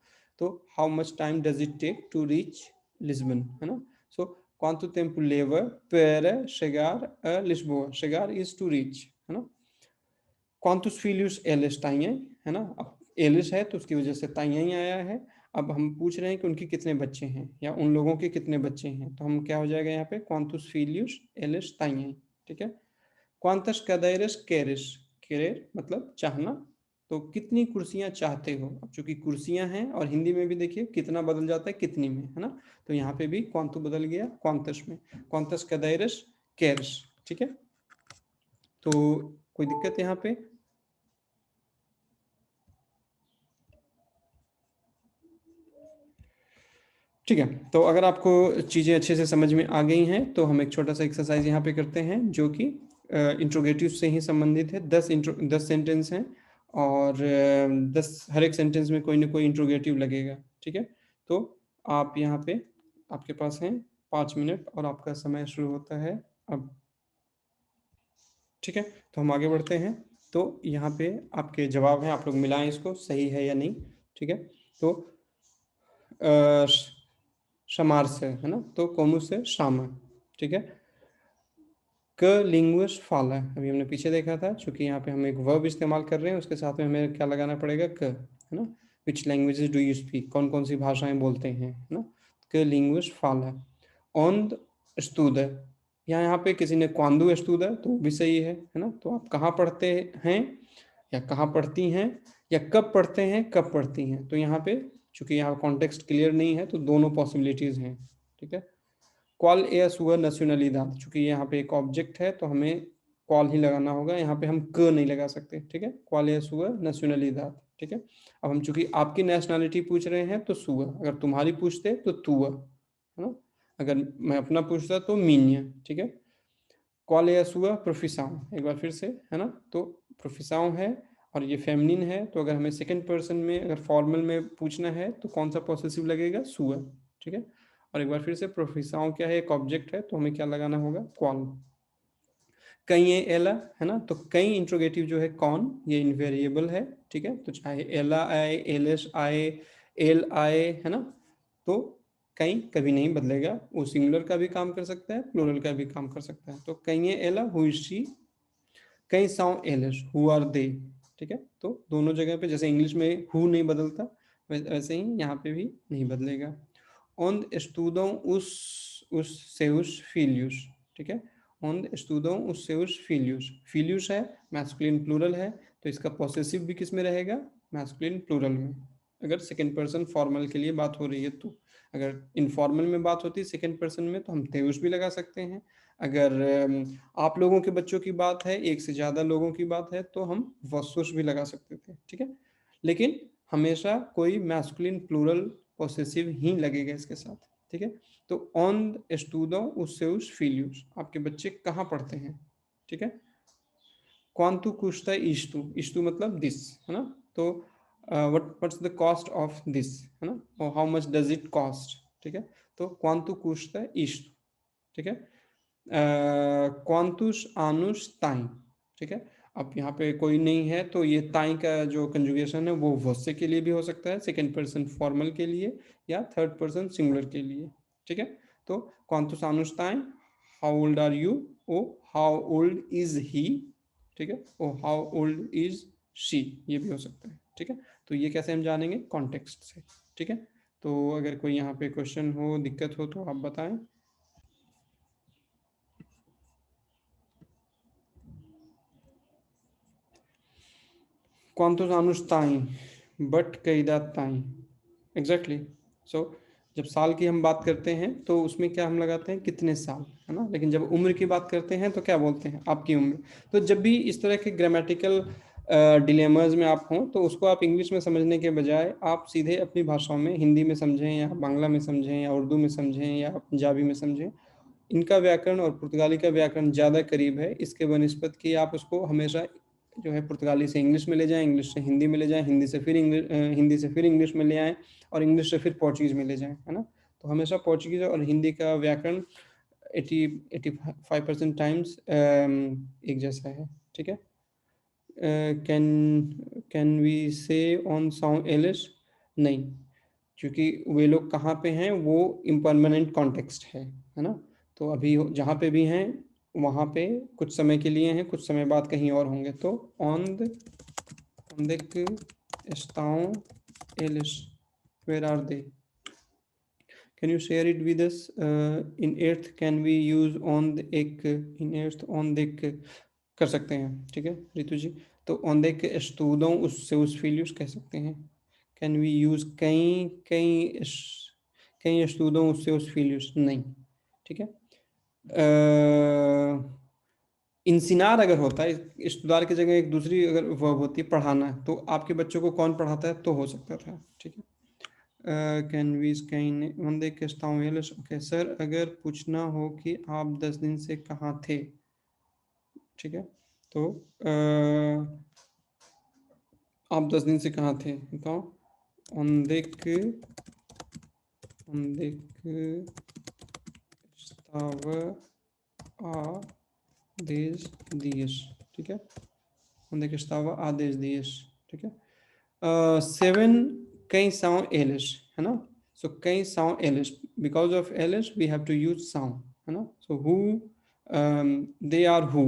तो how much time does it take to reach Lisbon, है ना। सो quanto tempo leva para chegar a Lisboa? Chegar is to reach, है ना? Quantos filhos eles têm, है ना? अब eles है तो उसकी वजह से têm आया है। अब हम पूछ रहे हैं कि उनके कितने बच्चे हैं या उन लोगों के कितने बच्चे हैं, तो हम क्या हो जाएगा यहाँ पे quantos filhos eles têm, ठीक है? Quantas cadeiras queres? querer मतलब चाहना, तो कितनी कुर्सियां चाहते हो। अब चूंकि कुर्सियां हैं और हिंदी में भी देखिए कितना बदल जाता है कितनी में, है ना? तो यहाँ पे भी quanto बदल गया quantas में, quantas cadeiras queres, ठीक है? तो कोई दिक्कत यहाँ पे? ठीक है, तो अगर आपको चीज़ें अच्छे से समझ में आ गई हैं तो हम एक छोटा सा एक्सरसाइज यहाँ पे करते हैं जो कि इंट्रोगेटिव से ही संबंधित है। 10 सेंटेंस हैं और 10 हर एक सेंटेंस में कोई ना कोई इंट्रोगेटिव लगेगा, ठीक है? तो आप यहाँ पे आपके पास हैं 5 मिनट और आपका समय शुरू होता है अब, ठीक है? तो हम आगे बढ़ते हैं। तो यहाँ पे आपके जवाब हैं, आप लोग मिलाएं इसको सही है या नहीं, ठीक है? तो शमार से, है ना? तो कोमू से शामा, ठीक है? क लिंग्विश फाला, अभी हमने पीछे देखा था, चूंकि यहाँ पे हम एक वर्ब इस्तेमाल कर रहे हैं उसके साथ में हमें क्या लगाना पड़ेगा, क, है ना? विच लैंग्वेजेस डू यू स्पीक, कौन कौन सी भाषाएं बोलते हैं, है ना? क लिंग्विश फाला। ओंद स्तूद, यहाँ पे किसी ने क्वांदू स्तूद तो भी सही है ना? तो आप कहाँ पढ़ते हैं या कहाँ पढ़ती हैं या कब पढ़ते हैं कब पढ़ती हैं, तो यहाँ पे चूंकि यहाँ कॉन्टेक्स्ट क्लियर नहीं है तो दोनों पॉसिबिलिटीज हैं, ठीक है? क्वाल ए सुअर नेशनलिदाद, चूंकि यहाँ पे एक ऑब्जेक्ट है तो हमें क्वाल ही लगाना होगा, यहाँ पे हम क नहीं लगा सकते, ठीक है? क्वाल ए सुअर नेशनलिदाद, ठीक है? अब हम चूंकि आपकी नेशनलिटी पूछ रहे हैं तो सुअर, अगर तुम्हारी पूछते तो तुअ, है ना? अगर मैं अपना पूछता तो मीन्य, ठीक है? क्वाल ए सुअर प्रोफिसाऊं, एक बार फिर से, है ना? तो प्रोफिसाऊं है और ये फेमिनिन है, तो अगर हमें सेकंड पर्सन में अगर फॉर्मल में पूछना है तो कौन सा पॉसेसिव लगेगा, सुअर, ठीक है? और एक बार फिर से प्रोफिसाऊं क्या है, एक ऑब्जेक्ट है तो हमें क्या लगाना होगा, क्वाल। कई ये एला, है ना? तो कई इंट्रोगेटिव जो है कौन, ये इनवेरिएबल है, ठीक है? तो चाहे एला आए, एलएस आए, एल आए, है ना? तो कई कभी नहीं बदलेगा, वो सिंगुलर का भी काम कर सकता है, प्लूरल का भी काम कर सकता है। तो कई ये एला, हु इज शी, कई साउ एलएस, हु आर दे, ठीक है? तो दोनों जगह पे जैसे इंग्लिश में हु नहीं बदलता वैसे ही यहाँ पे भी नहीं बदलेगा। onde estudam os seus filhos, ठीक है? onde estudam os seus filhos, filhos है, मैस्कुलिन प्लूरल है, तो इसका पॉसेसिव भी किस में रहेगा, मैस्कुलिन प्लूरल में, अगर सेकंड पर्सन फॉर्मल के लिए बात हो रही है तो। अगर इनफॉर्मल में बात होती है सेकंड पर्सन में तो हम तेउस भी लगा सकते हैं। अगर आप लोगों के बच्चों की बात है, एक से ज़्यादा लोगों की बात है, तो हम वसुस भी लगा सकते थे, ठीक है? लेकिन हमेशा कोई मैस्कुलिन प्लूरल पॉसेसिव ही लगेगा इसके साथ, ठीक है? तो ऑन स्टूडो उस फिलियस, आपके बच्चे कहाँ पढ़ते हैं, ठीक है? क्वांतु कुश्ता इश्तु, इश्तु मतलब दिस, है ना? तो what's the cost of this, है ना? और how much does it cost, ठीक है? तो क्वांतु कुश्ता इश्तु, ठीक है? क्वांतुस आनुस ताई, ठीक है? अब यहाँ पे कोई नहीं है तो ये ताई का जो कंजुगेशन है वो वस्य के लिए भी हो सकता है, सेकंड पर्सन फॉर्मल के लिए या थर्ड पर्सन सिंगुलर के लिए, ठीक है? तो क्वांतुस आनुस ताई, हाउ ओल्ड आर यू, ओ हाउ ओल्ड इज ही, ठीक है? ओ हाउ ओल्ड इज शी, ये भी हो सकता है, ठीक है? तो ये कैसे हम जानेंगे, कॉन्टेक्स्ट से, ठीक है? तो अगर कोई यहाँ पे क्वेश्चन हो, दिक्कत हो तो आप बताएं। Quantos anos tem? बट कई दात ताई, एग्जैक्टली। सो जब साल की हम बात करते हैं तो उसमें क्या हम लगाते हैं, कितने साल, है ना? लेकिन जब उम्र की बात करते हैं तो क्या बोलते हैं, आपकी उम्र। तो जब भी इस तरह के ग्रामेटिकल डिलेमाज में आप हों तो उसको आप इंग्लिश में समझने के बजाय आप सीधे अपनी भाषाओं में, हिंदी में समझें या बांग्ला में समझें या उर्दू में समझें या पंजाबी में समझें। इनका व्याकरण और पुर्तगाली का व्याकरण ज़्यादा करीब है इसके बनस्पत कि आप उसको हमेशा जो है पुर्तगाली से इंग्लिश में ले जाएं, इंग्लिश से हिंदी में ले जाएं, हिंदी से फिर इंग्लिश में ले आएँ और इंग्लिश से फिर पोर्चुगीज़ में ले जाएं, है ना? तो हमेशा पोर्चुगीज़ और हिंदी का व्याकरण 85% टाइम्स एक जैसा है, ठीक है? कैन कैन वी से ऑन साउंड एलिस, नहीं, क्योंकि वे लोग कहाँ पे हैं, वो इम्परमानेंट कॉन्टेक्स्ट है ना? तो अभी जहाँ पे भी हैं वहाँ पे कुछ समय के लिए हैं, कुछ समय बाद कहीं और होंगे। तो onde que estão eles? Where are they? Can you share it with us? In earth can we use on the एक in earth on the कर सकते हैं, ठीक है रितु जी। तो on the estudam उससे उस filhos कह सकते हैं। Can we use कई कई कई estudam उससे उस filhos नहीं, ठीक है। इंसिनार अगर होता है, इस्तुदार की जगह एक दूसरी अगर वर्ब होती है पढ़ाना, तो आपके बच्चों को कौन पढ़ाता है तो हो सकता था, ठीक है। कैन वी कैन वंदे कहता हूँ ओके सर, अगर पूछना हो कि आप 10 दिन से कहाँ थे, ठीक है, तो आप 10 दिन से कहाँ थे बताओ। onde que estava há 10 dias, ठीक है, onde que estava há 10 dias, ठीक है। 7 quem são eles, है ना। So quem são eles, because of eles we have to use são, है ना। So who, they are who,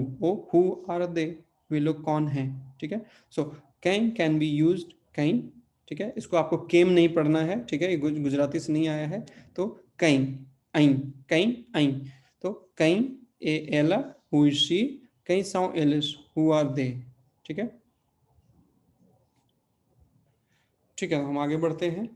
who are they, वे लोग कौन हैं, ठीक है। So quem can be used कहीं, ठीक है, इसको आपको केम नहीं पढ़ना है, ठीक है, ये गुजराती से नहीं आया है। तो कहीं आई, कहीं आई, तो कहीं एला हु इज शी, कहीं são eles who are they, ठीक है। ठीक है, हम आगे बढ़ते हैं।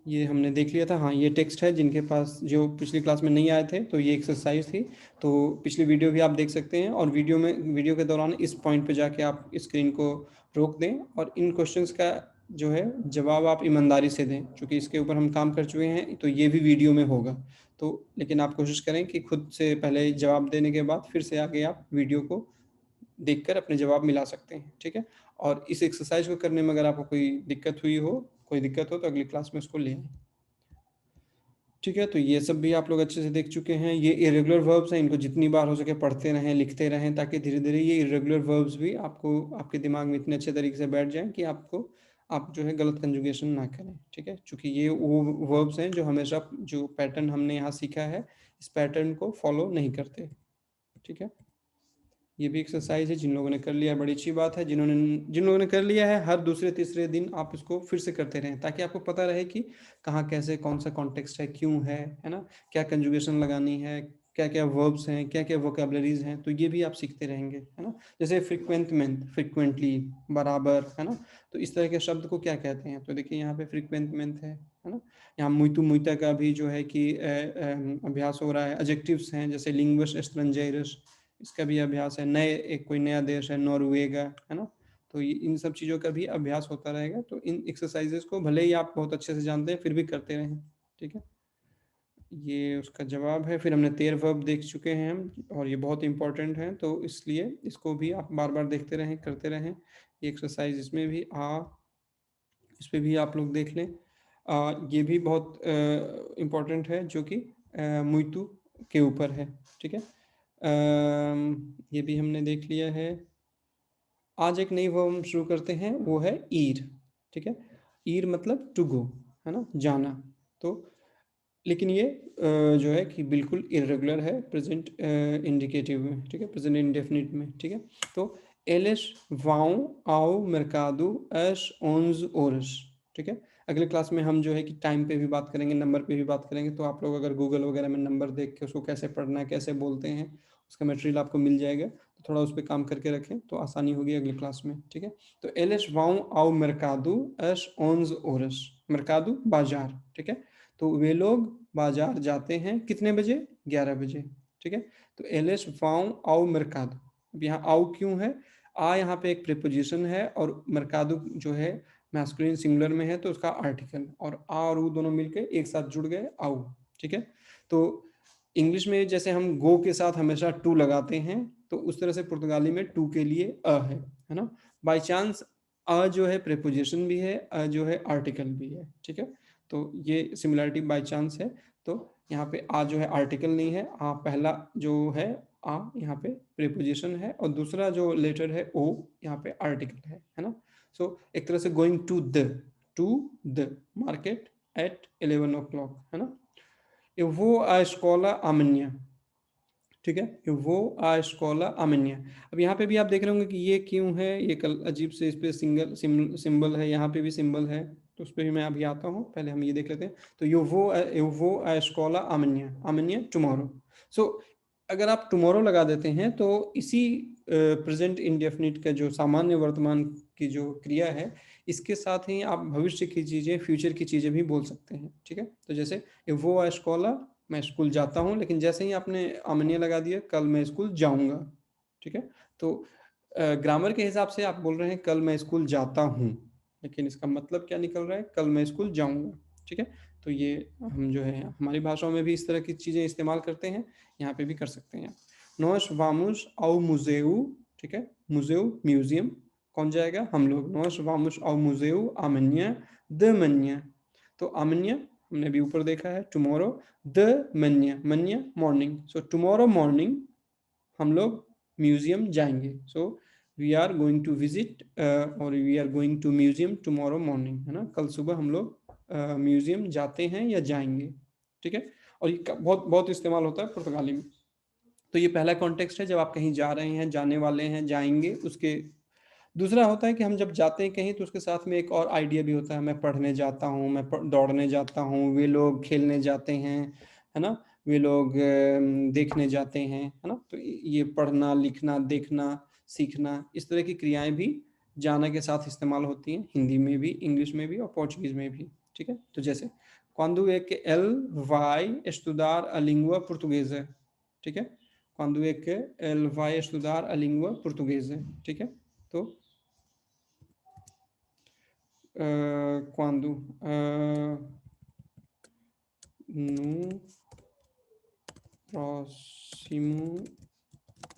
ये हमने देख लिया था, हाँ ये टेक्स्ट है, जिनके पास जो पिछली क्लास में नहीं आए थे तो ये एक्सरसाइज थी, तो पिछली वीडियो भी आप देख सकते हैं। और वीडियो के दौरान इस पॉइंट पे जाके आप स्क्रीन को रोक दें और इन क्वेश्चंस का जो है जवाब आप ईमानदारी से दें, क्योंकि इसके ऊपर हम काम कर चुके हैं तो ये भी वीडियो में होगा। तो लेकिन आप कोशिश करें कि खुद से पहले जवाब देने के बाद फिर से आगे आप वीडियो को देखकर अपने जवाब मिला सकते हैं, ठीक है। और इस एक्सरसाइज को करने में अगर आपको कोई दिक्कत हो तो अगली क्लास में उसको ले आएं, ठीक है। तो ये सब भी आप लोग अच्छे से देख चुके हैं। ये इरेगुलर वर्ब्स हैं, इनको जितनी बार हो सके पढ़ते रहें, लिखते रहें, ताकि धीरे धीरे ये इरेगुलर वर्ब्स भी आपको आपके दिमाग में इतने अच्छे तरीके से बैठ जाएं कि आप जो है गलत कंजुगेशन ना करें, ठीक है। चूँकि ये वो वर्ब्स हैं जो हमेशा जो पैटर्न हमने यहाँ सीखा है इस पैटर्न को फॉलो नहीं करते, ठीक है। ये भी एक्सरसाइज है, जिन लोगों ने कर लिया है बड़ी अच्छी बात है, जिन लोगों ने कर लिया है हर दूसरे तीसरे दिन आप इसको फिर से करते रहें, ताकि आपको पता रहे कि कहाँ कैसे कौन सा कॉन्टेक्स्ट है, क्यों है ना, क्या कंजुगेशन लगानी है, क्या क्या वर्ब्स हैं, क्या क्या वोकेबलरीज हैं, तो ये भी आप सीखते रहेंगे, है ना। जैसे फ्रिक्वेंटमेंट, फ्रिक्वेंटली, बराबर, है ना, तो इस तरह के शब्द को क्या कहते हैं, तो देखिए यहाँ पे फ्रिक्वेंटमेंट है ना। यहाँ मुइतु मुइता का भी जो है कि अभ्यास हो रहा है। एडजेक्टिव्स हैं जैसे लिंग्विस्ट एस्ट्रेंजेरस, इसका भी अभ्यास है। कोई नया देश है नॉर्वेगा, है ना, तो ये इन सब चीज़ों का भी अभ्यास होता रहेगा। तो इन एक्सरसाइजेस को भले ही आप बहुत अच्छे से जानते हैं फिर भी करते रहें, ठीक है। ये उसका जवाब है। फिर हमने 13 वर्ब देख चुके हैं हम, और ये बहुत इंपॉर्टेंट है, तो इसलिए इसको भी आप बार बार देखते रहें, करते रहें। ये एक्सरसाइज इसमें भी इस पर भी आप लोग देख लें। ये भी बहुत इम्पोर्टेंट है, जो कि मुइतु के ऊपर है, ठीक है। ये भी हमने देख लिया है। आज एक नई वर्ब हम शुरू करते हैं, वो है ईर, ठीक है। ईर मतलब टू गो, है ना, जाना। तो लेकिन ये जो है कि बिल्कुल इरेगुलर है प्रेजेंट इंडिकेटिव में, ठीक है, प्रेजेंट इंडेफिनिट में, ठीक है। तो एलिस वाउ आओ mercado às 11 horas, ठीक है। अगले क्लास में हम जो है कि टाइम पे भी बात करेंगे, नंबर पे भी बात करेंगे। तो आप लोग अगर गूगल वगैरह में नंबर देख के उसको कैसे पढ़ना है, कैसे बोलते हैं, उसका मटेरियल आपको मिल जाएगा, तो थोड़ा उस पर काम करके रखें तो आसानी होगी अगली क्लास में, ठीक है। तो एलिस वाउ आओ mercado às 11 horas, mercado बाजार, ठीक है। तो वे लोग बाजार जाते हैं कितने बजे, 11 बजे, ठीक है। तो एलिस वाउ आओ mercado, अब यहाँ आओ क्यों है, आ यहाँ पे एक प्रीपोजिशन है और mercado जो है मैस्कुलिन सिंगुलर में है तो उसका आर्टिकल, और आ और ऊ दोनों मिलके एक साथ जुड़ गए आओ, ठीक है। तो इंग्लिश में जैसे हम गो के साथ हमेशा टू लगाते हैं, तो उस तरह से पुर्तगाली में टू के लिए है ना। बाय चांस अ जो है प्रीपोजिशन भी है, अ जो है आर्टिकल भी है, ठीक है। तो ये सिमिलरिटी बाय चांस है। तो यहाँ पे आ जो है आर्टिकल नहीं है, आ पहला जो है आ यहाँ पे प्रीपोजिशन है, और दूसरा जो लेटर है ओ यहाँ पे आर्टिकल है ना। सो एक तरह से going to the market at 11 o'clock, है ना। Eu vou à escola amanhã, ठीक है, eu vou à escola amanhã। अब यहाँ पे भी आप देख रहे होंगे कि ये क्यों है, ये कल अजीब से इस पे सिंबल है, यहाँ पे भी सिंबल है, तो उस पर भी मैं अभी आता हूँ, पहले हम ये देख लेते हैं। तो eu vou à escola amanhã, amanhã tomorrow। सो अगर आप टुमारो लगा देते हैं तो इसी प्रेजेंट इंडेफिनिट का जो सामान्य वर्तमान की जो क्रिया है, इसके साथ ही आप भविष्य की चीज़ें, फ्यूचर की चीज़ें भी बोल सकते हैं, ठीक है। तो जैसे eu vou à escola, मैं स्कूल जाता हूँ, लेकिन जैसे ही आपने आमन्य लगा दिया, कल मैं स्कूल जाऊँगा, ठीक है। तो ग्रामर के हिसाब से आप बोल रहे हैं कल मैं स्कूल जाता हूँ, लेकिन इसका मतलब क्या निकल रहा है, कल मैं स्कूल जाऊँगा, ठीक है। तो ये हम जो है हमारी भाषाओं में भी इस तरह की चीज़ें इस्तेमाल करते हैं, यहाँ पे भी कर सकते हैं। नॉस वामुस आउ मुजेउ, ठीक है, मुजेउ म्यूजियम, कौन जाएगा, हम लोग। नॉस वामुस आउ मुजेउ आमन्य द मन्य, तो आमन्य हमने भी ऊपर देखा है, टुमारो द मन्य, मन्य मॉर्निंग, सो टुमारो मॉर्निंग हम लोग म्यूजियम जाएंगे। So we are going to visit और we are going to museum tomorrow morning, है ना, कल सुबह हम लोग म्यूजियम जाते हैं या जाएंगे, ठीक है। और ये बहुत बहुत इस्तेमाल होता है पुर्तगाली में। तो ये पहला कॉन्टेक्स्ट है, जब आप कहीं जा रहे हैं, जाने वाले हैं, जाएंगे, उसके दूसरा होता है कि हम जब जाते हैं कहीं तो उसके साथ में एक और आइडिया भी होता है, मैं पढ़ने जाता हूँ, मैं दौड़ने जाता हूँ, वे लोग खेलने जाते हैं, है ना, वे लोग देखने जाते हैं, है ना। तो ये पढ़ना, लिखना, देखना, सीखना, इस तरह की क्रियाएं भी जाना के साथ इस्तेमाल होती हैं, हिंदी में भी, इंग्लिश में भी और पोर्चुगीज में भी, ठीक है। तो जैसे quando é que ele vai estudar a língua portuguesa, ठीक है, quando é que ele vai estudar a língua portuguesa, ठीक है। तो quando no próximo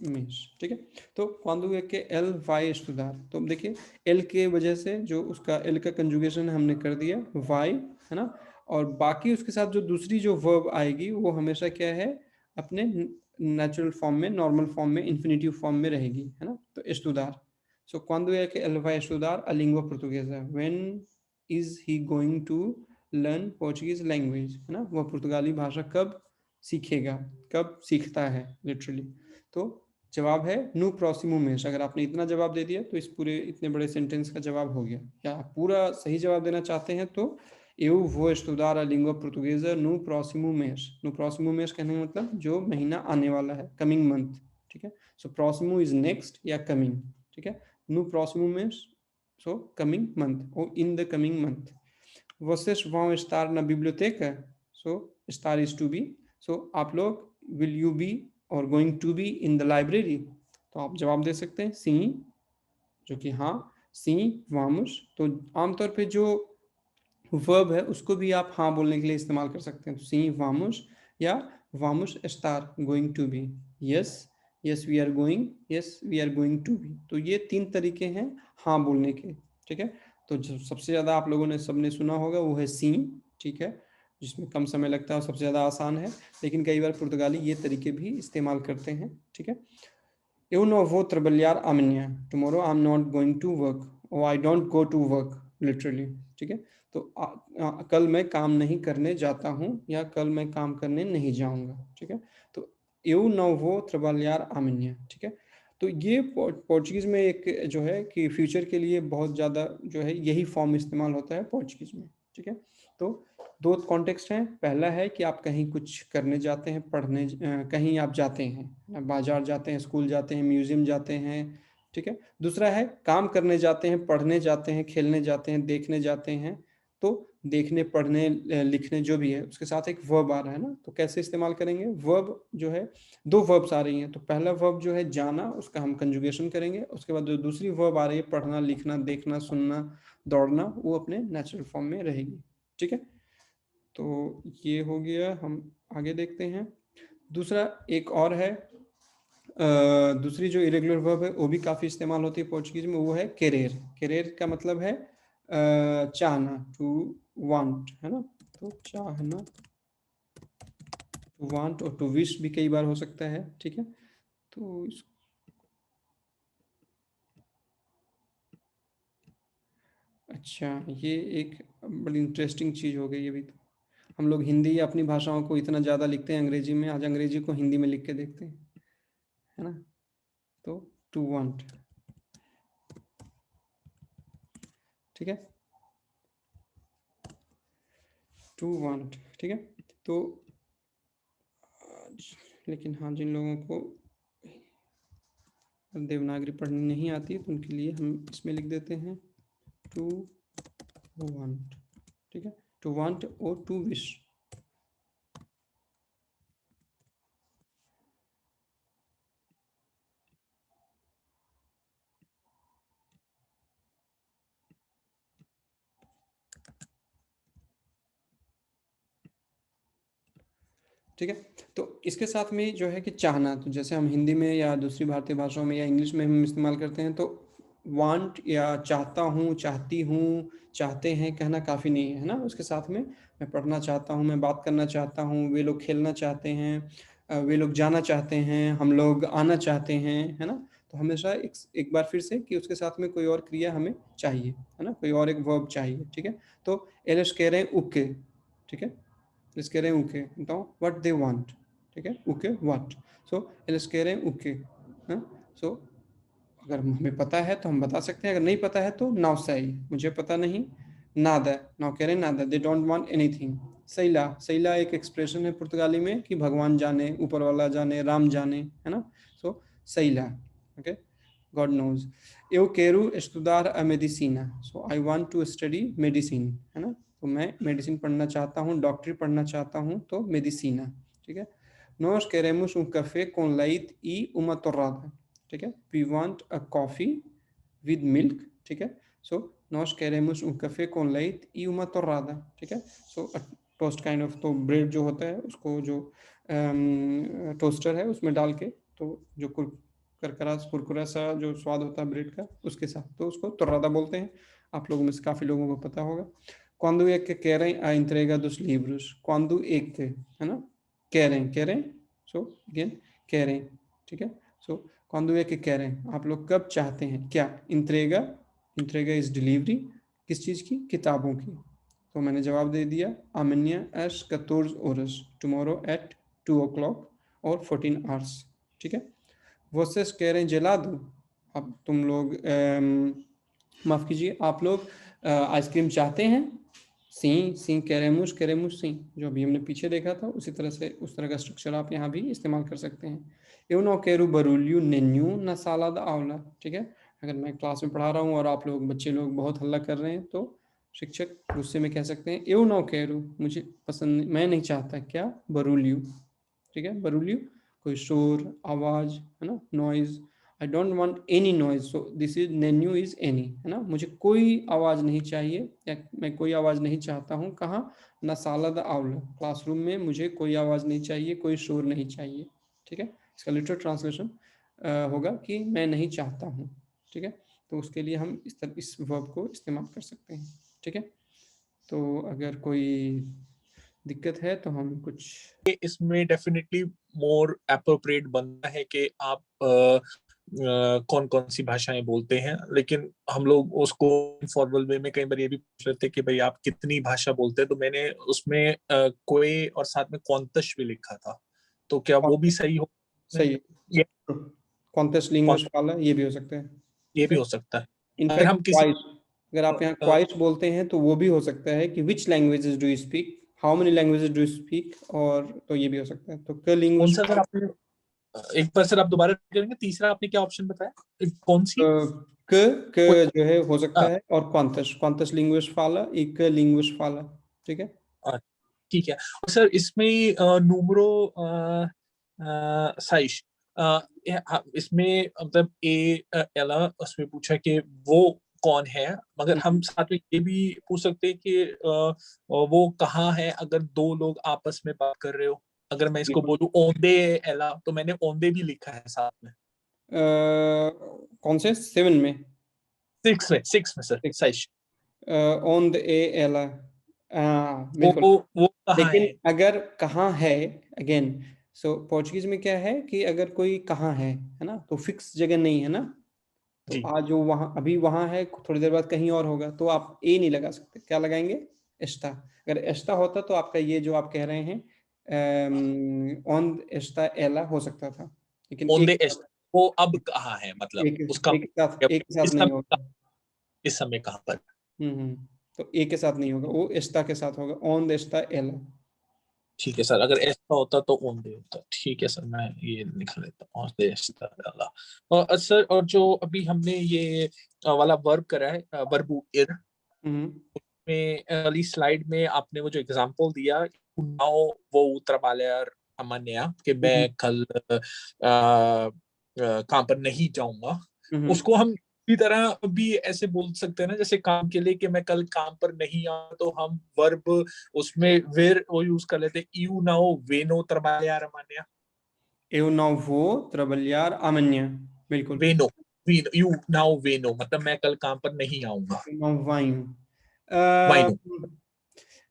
mês, ठीक है। तो quando é que ele vai estudar, तो अब देखिए एल के वजह से जो उसका एल का कंजुगेशन हमने कर दिया वाई, है ना, और बाकी उसके साथ जो दूसरी जो वर्ब आएगी वो हमेशा क्या है, अपने नेचुरल फॉर्म में, नॉर्मल फॉर्म में, इन्फिनेटिव फॉर्म में रहेगी, है ना। तो estudar, so quando é que ele vai estudar a língua portuguesa, when is he going to learn Portuguese language, है ना, वह पुर्तगाली भाषा कब सीखेगा, कब सीखता है लिटरली। तो जवाब है नो प्रोसिमो मेस। अगर आपने इतना जवाब दे दिया तो इस पूरे इतने बड़े सेंटेंस का जवाब हो गया। या आप पूरा सही जवाब देना चाहते हैं तो eu vou estudar a língua portuguesa no próximo mês। no próximo mês कहने का मतलब जो महीना आने वाला है, कमिंग मंथ, ठीक है। सो próximo इज नेक्स्ट या कमिंग, ठीक है। no próximo mês, so coming month, और in the coming month. vocês vão estar na biblioteca, so estar is to be, so आप लोग will you be और going to be in the library, तो आप जवाब दे सकते हैं सी, जो कि हाँ, सी वामुस। तो आमतौर पे जो वर्ब है उसको भी आप हाँ बोलने के लिए इस्तेमाल कर सकते हैं, तो सी वामुस या वामुस स्टार going to be, yes, yes we are going, yes we are going to be. तो ये तीन तरीके हैं हाँ बोलने के, ठीक है। तो जो सबसे ज़्यादा आप लोगों ने सबने सुना होगा वो है सी, ठीक है, जिसमें कम समय लगता है और सबसे ज़्यादा आसान है, लेकिन कई बार पुर्तगाली ये तरीके भी इस्तेमाल करते हैं, ठीक है। Eu não vou trabalhar amanhã, tomorrow I'm not going to work, or I don't go to work literally, ठीक है। तो कल मैं काम नहीं करने जाता हूँ या कल मैं काम करने नहीं जाऊँगा, ठीक है। तो eu não vou trabalhar amanhã, ठीक है। तो ये पोर्चुगीज़ में एक जो है कि फ्यूचर के लिए बहुत ज़्यादा जो है यही फॉर्म इस्तेमाल होता है पोर्चुगीज़ में, ठीक है। तो दो कॉन्टेक्स्ट हैं, पहला है कि आप कहीं कुछ करने जाते हैं, पढ़ने कहीं आप जाते हैं, बाजार जाते हैं, स्कूल जाते हैं, म्यूजियम जाते हैं, ठीक है। दूसरा है काम करने जाते हैं, पढ़ने जाते हैं, खेलने जाते हैं, देखने जाते हैं। तो देखने, पढ़ने, लिखने जो भी है उसके साथ एक वर्ब आ रहा है ना, तो कैसे इस्तेमाल करेंगे, वर्ब जो है दो वर्ब्स आ रही हैं, तो पहला वर्ब जो है जाना, उसका हम कंजुगेशन करेंगे, उसके बाद जो दूसरी वर्ब आ रही है पढ़ना, लिखना, देखना, सुनना, दौड़ना, वो अपने नेचुरल फॉर्म में रहेगी, ठीक है। तो ये हो गया, हम आगे देखते हैं। दूसरा एक और है, दूसरी जो इरेगुलर वर्ब है वो भी काफ़ी इस्तेमाल होती है पोर्चुगीज में, वो है केरेर। केरेर का मतलब है चाहना, टू वांट, है ना। तो चाहना, टू वांट, और टू विश भी कई बार हो सकता है, ठीक है। तो अच्छा, ये एक बड़ी इंटरेस्टिंग चीज़ हो गई अभी। तो हम लोग हिंदी अपनी भाषाओं को इतना ज़्यादा लिखते हैं अंग्रेजी में, आज अंग्रेजी को हिंदी में लिख के देखते हैं, है ना। तो टू वांट, ठीक है, टू वांट, ठीक है। तो लेकिन हाँ, जिन लोगों को देवनागरी पढ़नी नहीं आती तो उनके लिए हम इसमें लिख देते हैं टू वांट, ठीक है, टू वांट और टू विश। ठीक है, तो इसके साथ में जो है कि चाहना, तो जैसे हम हिंदी में या दूसरी भारतीय भाषाओं में या इंग्लिश में हम इस्तेमाल करते हैं, तो वांट या चाहता हूँ, चाहती हूँ, चाहते हैं कहना काफ़ी नहीं है ना। उसके साथ में मैं पढ़ना चाहता हूँ, मैं बात करना चाहता हूँ, वे लोग खेलना चाहते हैं, वे लोग जाना चाहते हैं, हम लोग आना चाहते हैं, है ना। तो हमेशा एक बार फिर से कि उसके साथ में कोई और क्रिया हमें चाहिए, है ना, कोई और एक वर्ब चाहिए, ठीक है। तो एलिस कह रहे हैं ओके, ठीक है, एलिस कह रहे हैं ओके, बताओ व्हाट दे वांट, ठीक है, ओके व्हाट। सो एलिस कह रहे हैं ओके, हाँ। सो अगर हमें पता है तो हम बता सकते हैं, अगर नहीं पता है तो नाउ सही, मुझे पता नहीं, नादा, नाउ कह रहे हैं नादा, दे डोंट वांट एनीथिंग। सैला, सैला एक एक्सप्रेशन है पुर्तगाली में कि भगवान जाने, ऊपर वाला जाने, राम जाने, है ना। सो सैला, okay, God knows. Eu quero estudar a medicina, so I want to study medicine, है ना। तो मैं मेडिसिन पढ़ना चाहता हूँ, डॉक्टरी पढ़ना चाहता हूँ, तो मेडिसिना, ठीक है। Nós queremos um café com leite e uma torrada, ठीक है, we want a coffee with milk, ठीक है। So nós queremos um café com leite e uma torrada, ठीक है। So टोस्ट काइंड ऑफ, तो ब्रेड जो होता है उसको जो टोस्टर है उसमें डाल के, तो जो करकरा कुरकुरा सा जो स्वाद होता है ब्रेड का उसके साथ, तो उसको torrada बोलते हैं। आप लोगों में से काफ़ी लोगों को पता होगा। Quando é que querem a entrega dos livros? Quando é que, है ना, querem, querem, so again querem, ठीक है। so quando é que querem, आप लोग कब चाहते हैं, क्या, entrega, entrega इज डिलीवरी, किस चीज़ की, किताबों की। तो मैंने जवाब दे दिया amanhã às 14 horas, tomorrow at 2 o'clock और 14 hours, ठीक है। vocês querem gelado, अब तुम लोग माफ़ कीजिए, आप लोग आइसक्रीम चाहते हैं। सी, सी queremos, queremos sim, जो अभी हमने पीछे देखा था उसी तरह से, उस तरह का स्ट्रक्चर आप यहाँ भी इस्तेमाल कर सकते हैं। Eu não quero barulho nenhum na sala da aula, ठीक है। अगर मैं क्लास में पढ़ा रहा हूँ और आप लोग, बच्चे लोग बहुत हल्ला कर रहे हैं, तो शिक्षक गुस्से में कह सकते हैं Eu não quero, मुझे पसंद, मैं नहीं चाहता, क्या, barulho, ठीक है, barulho कोई शोर, आवाज़, है ना, noise. I don't want any noise, so this is नेन्यू इज एनी, है ना, मुझे कोई आवाज़ नहीं चाहिए, या मैं कोई आवाज़ नहीं चाहता हूँ, कहाँ, ना साला द आउला, क्लासरूम में मुझे कोई आवाज़ नहीं चाहिए, कोई शोर नहीं चाहिए, ठीक है। इसका लिटरल ट्रांसलेशन होगा कि मैं नहीं चाहता हूँ, ठीक है। तो उसके लिए हम इस वर्ब को इस्तेमाल कर सकते हैं, ठीक है। तो अगर कोई दिक्कत है तो हम कुछ, इसमें डेफिनेटली मोर अप्रोप्रिएट बनता है कि आप कौन कौन सी भाषाएं बोलते हैं, लेकिन हम लोग उसको फॉर्मल वे में कई बार ये भी पूछ रहे थे कि भाई आप कितनी भाषा बोलते हैं, तो मैंने उसमें कोई और साथ में कौनतश भी लिखा था, तो क्या वो भी सही हो? सही है, ये कॉन्टेस्ट लिंग्विश वाला ये भी हो सकता है, ये ठीक भी है। हो सकता है। अगर इनफैक्ट हम किसी क्वाइट, अगर आप यहाँ क्वाइट बोलते हैं तो वो भी हो सकता है कि which languages do you speak, how many languages do you speak, और तो ये भी हो सकता है। तो क कौन लिंग्विश, सा, सर आपने एक बार सर आप दोबारा करेंगे, तीसरा आपने क्या ऑप्शन बताया, कौन सी? क जो है हो सकता है, और क्वांटस, क्वांटस लिंग्विश फाला, एक लिंग्विश फाला, ठीक है। ठीक है। और सर इसमें नूमरो साइश, इसमें मतलब एला उसमें पूछा कि वो कौन है, मगर हम साथ में ये भी पूछ सकते हैं कि वो कहाँ है, अगर दो लोग आपस में बात कर रहे हो। अगर मैं इसको बोलूं ओंदे एला, तो मैंने ओंदे भी लिखा है साथ में। कौन से, 7 में, 6 में सर, साइश ऑन द ए एला, वो बिल्कुल। वो कहाँ लेकिन है? अगर कहाँ है, अगेन, सो पोर्चुगीज में क्या है कि अगर कोई कहाँ है ना, तो फिक्स जगह नहीं है ना। तो जी, आज जो वहाँ, अभी वहाँ है, थोड़ी देर बाद कहीं और होगा, तो आप ए नहीं लगा सकते, क्या लगाएंगे, एस्टा। अगर एस्टा होता तो आपका ये जो आप कह रहे हैं ओंद एस्टा एला हो सकता था, लेकिन ओंदे एक एस्ट वो अब कहाँ है, मतलब एक उसका एक साथ इस नहीं समय, होगा। इस समय कहाँ पर? तो एक के साथ नहीं होगा, वो एस्टा के साथ होगा, ओंद एस्टा एला। ठीक है सर, अगर ऐसा होता तो ओंदे होता। ठीक है सर, मैं ये लिख लेता हूँ, ओंदे एस्ट एला। और सर, और जो अभी हमने ये वाला वर्ब करा है, वर्बू इर में, अगली स्लाइड में आपने वो जो एग्जांपल दिया, नाउ वो उतरबालेर अमान्या, कि मैं कल काम पर नहीं जाऊंगा, उसको हम इसी तरह भी ऐसे बोल सकते हैं ना, जैसे काम के लिए कि मैं कल काम पर नहीं आऊंगा, तो हम वर्ब उसमें वेर वो यूज कर लेते हैं, यू नाउ वेनो तरबालेर अमान्या। Eu não vou trabalhar amanhã, बिल्कुल। वेनो, यू नाउ वेनो मतलब मैं कल काम पर नहीं आऊंगा। Eu não venho। वाइनो।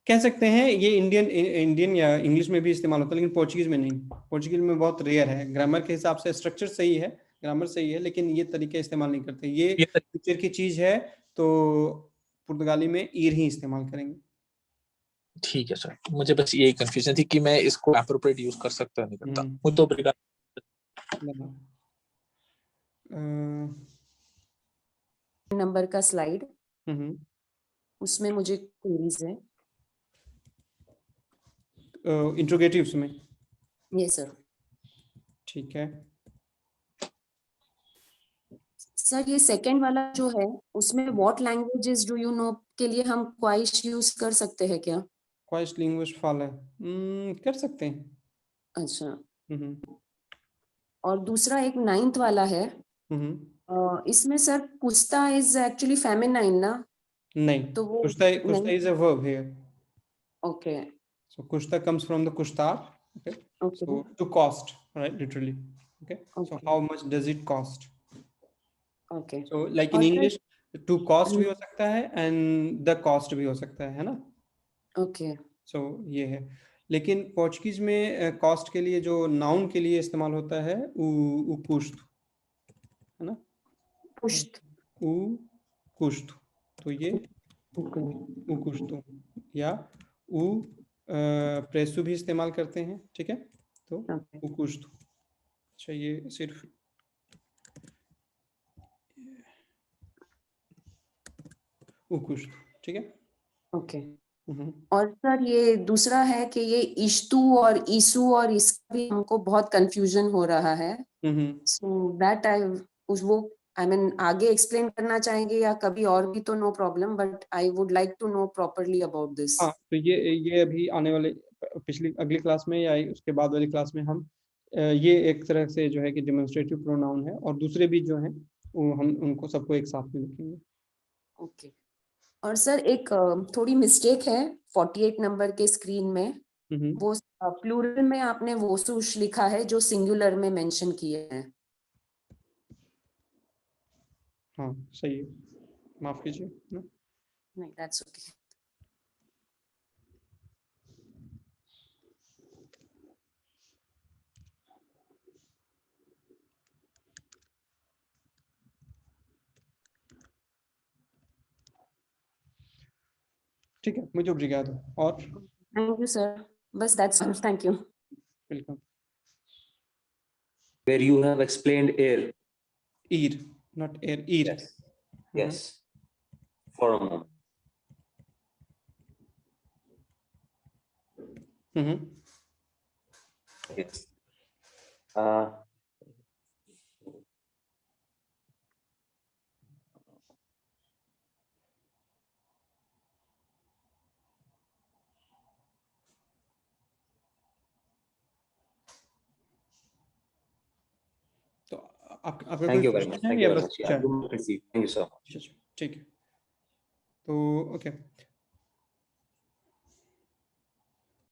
कह सकते हैं ये इंडियन इंडियन या इंग्लिश में भी इस्तेमाल होता है, लेकिन पोर्चुगीज में नहीं। पोर्चुगीज में बहुत रेयर है, ग्रामर के हिसाब से स्ट्रक्चर सही है, ग्रामर सही है, लेकिन ये तरीके इस्तेमाल नहीं करते। ये ये फ्यूचर की चीज है, तो पुर्तगाली में ईर ही इस्तेमाल करेंगे। ठीक है सर, मुझे बस यही कंफ्यूजन थी कि मैं इसको एप्रोप्रिएट यूज कर सकता नहीं करता। मुझे तो नंबर का स्लाइड, उसमें मुझे क्वेरीज है। इंट्रोगेटिव्स में। Yes sir. ठीक है सर, ये सेकंड वाला जो है उसमें what languages do you know के लिए हम क्वाइश यूज कर सकते हैं क्या? क्वाइश लिंग्विश फाल कर सकते हैं। अच्छा। हम्म और दूसरा एक 9th वाला है, इसमें सर कुस्ता इज एक्चुअली फेमिनाइन ना? नहीं, तो वो कुश्ता नहीं। is a verb here. Okay So kushta comes from the kushtar. Okay. Okay So to cost, right? Literally. Okay. So okay how much does it cost? Okay. So like in और English, to cost भी हो सकता है and the cost भी हो सकता है ना? ओके So ये है। लेकिन पोर्चुगीज में कॉस्ट के लिए जो नाउन के लिए इस्तेमाल होता है उ कुश्त, है ना? पुष्ट। उ कुश्त, तो ये उ कुश्तु या उ प्रेसु भी इस्तेमाल करते हैं। ठीक है, तो उ कुश्तु। अच्छा, ये सिर्फ उ कुश्तु, ठीक है। ओके। और सर ये दूसरा है कि ये इश्तु और ईसु और इसका भी हमको बहुत कंफ्यूजन हो रहा है। सो दैट आई वो आई मीन आगे एक्सप्लेन करना चाहेंगे या कभी और भी तो no problem, but I would like to know properly about this. हाँ, तो ये अभी आने वाले अगली क्लास में या उसके बाद वाली क्लास में हम ये एक तरह से जो है कि डेमोन्स्ट्रेटिव प्रोनाउन है, और दूसरे भी जो हैं वो हम उनको सबको एक साथ में लिखेंगे। ओके। और सर एक थोड़ी मिस्टेक है 48 नंबर के स्क्रीन में, वो प्लूरल में आपने वोसुश लिखा है जो सिंगुलर में मेंशन किए हैं। हाँ सही है, माफ कीजिए ना। नहीं, दैट्स ओके। ठीक है, मुझे obrigado और थैंक यू सर, बस that's all, thank you. Welcome. Where you have explained air. Ir, not air, ir. Yes. Yes. For a moment. Yes. तो आपका Thank कोई you very much. क्वेश्चन है Thank या you very बस much. Yeah, you might receive. Thank you so much. ठीक है, तो okay.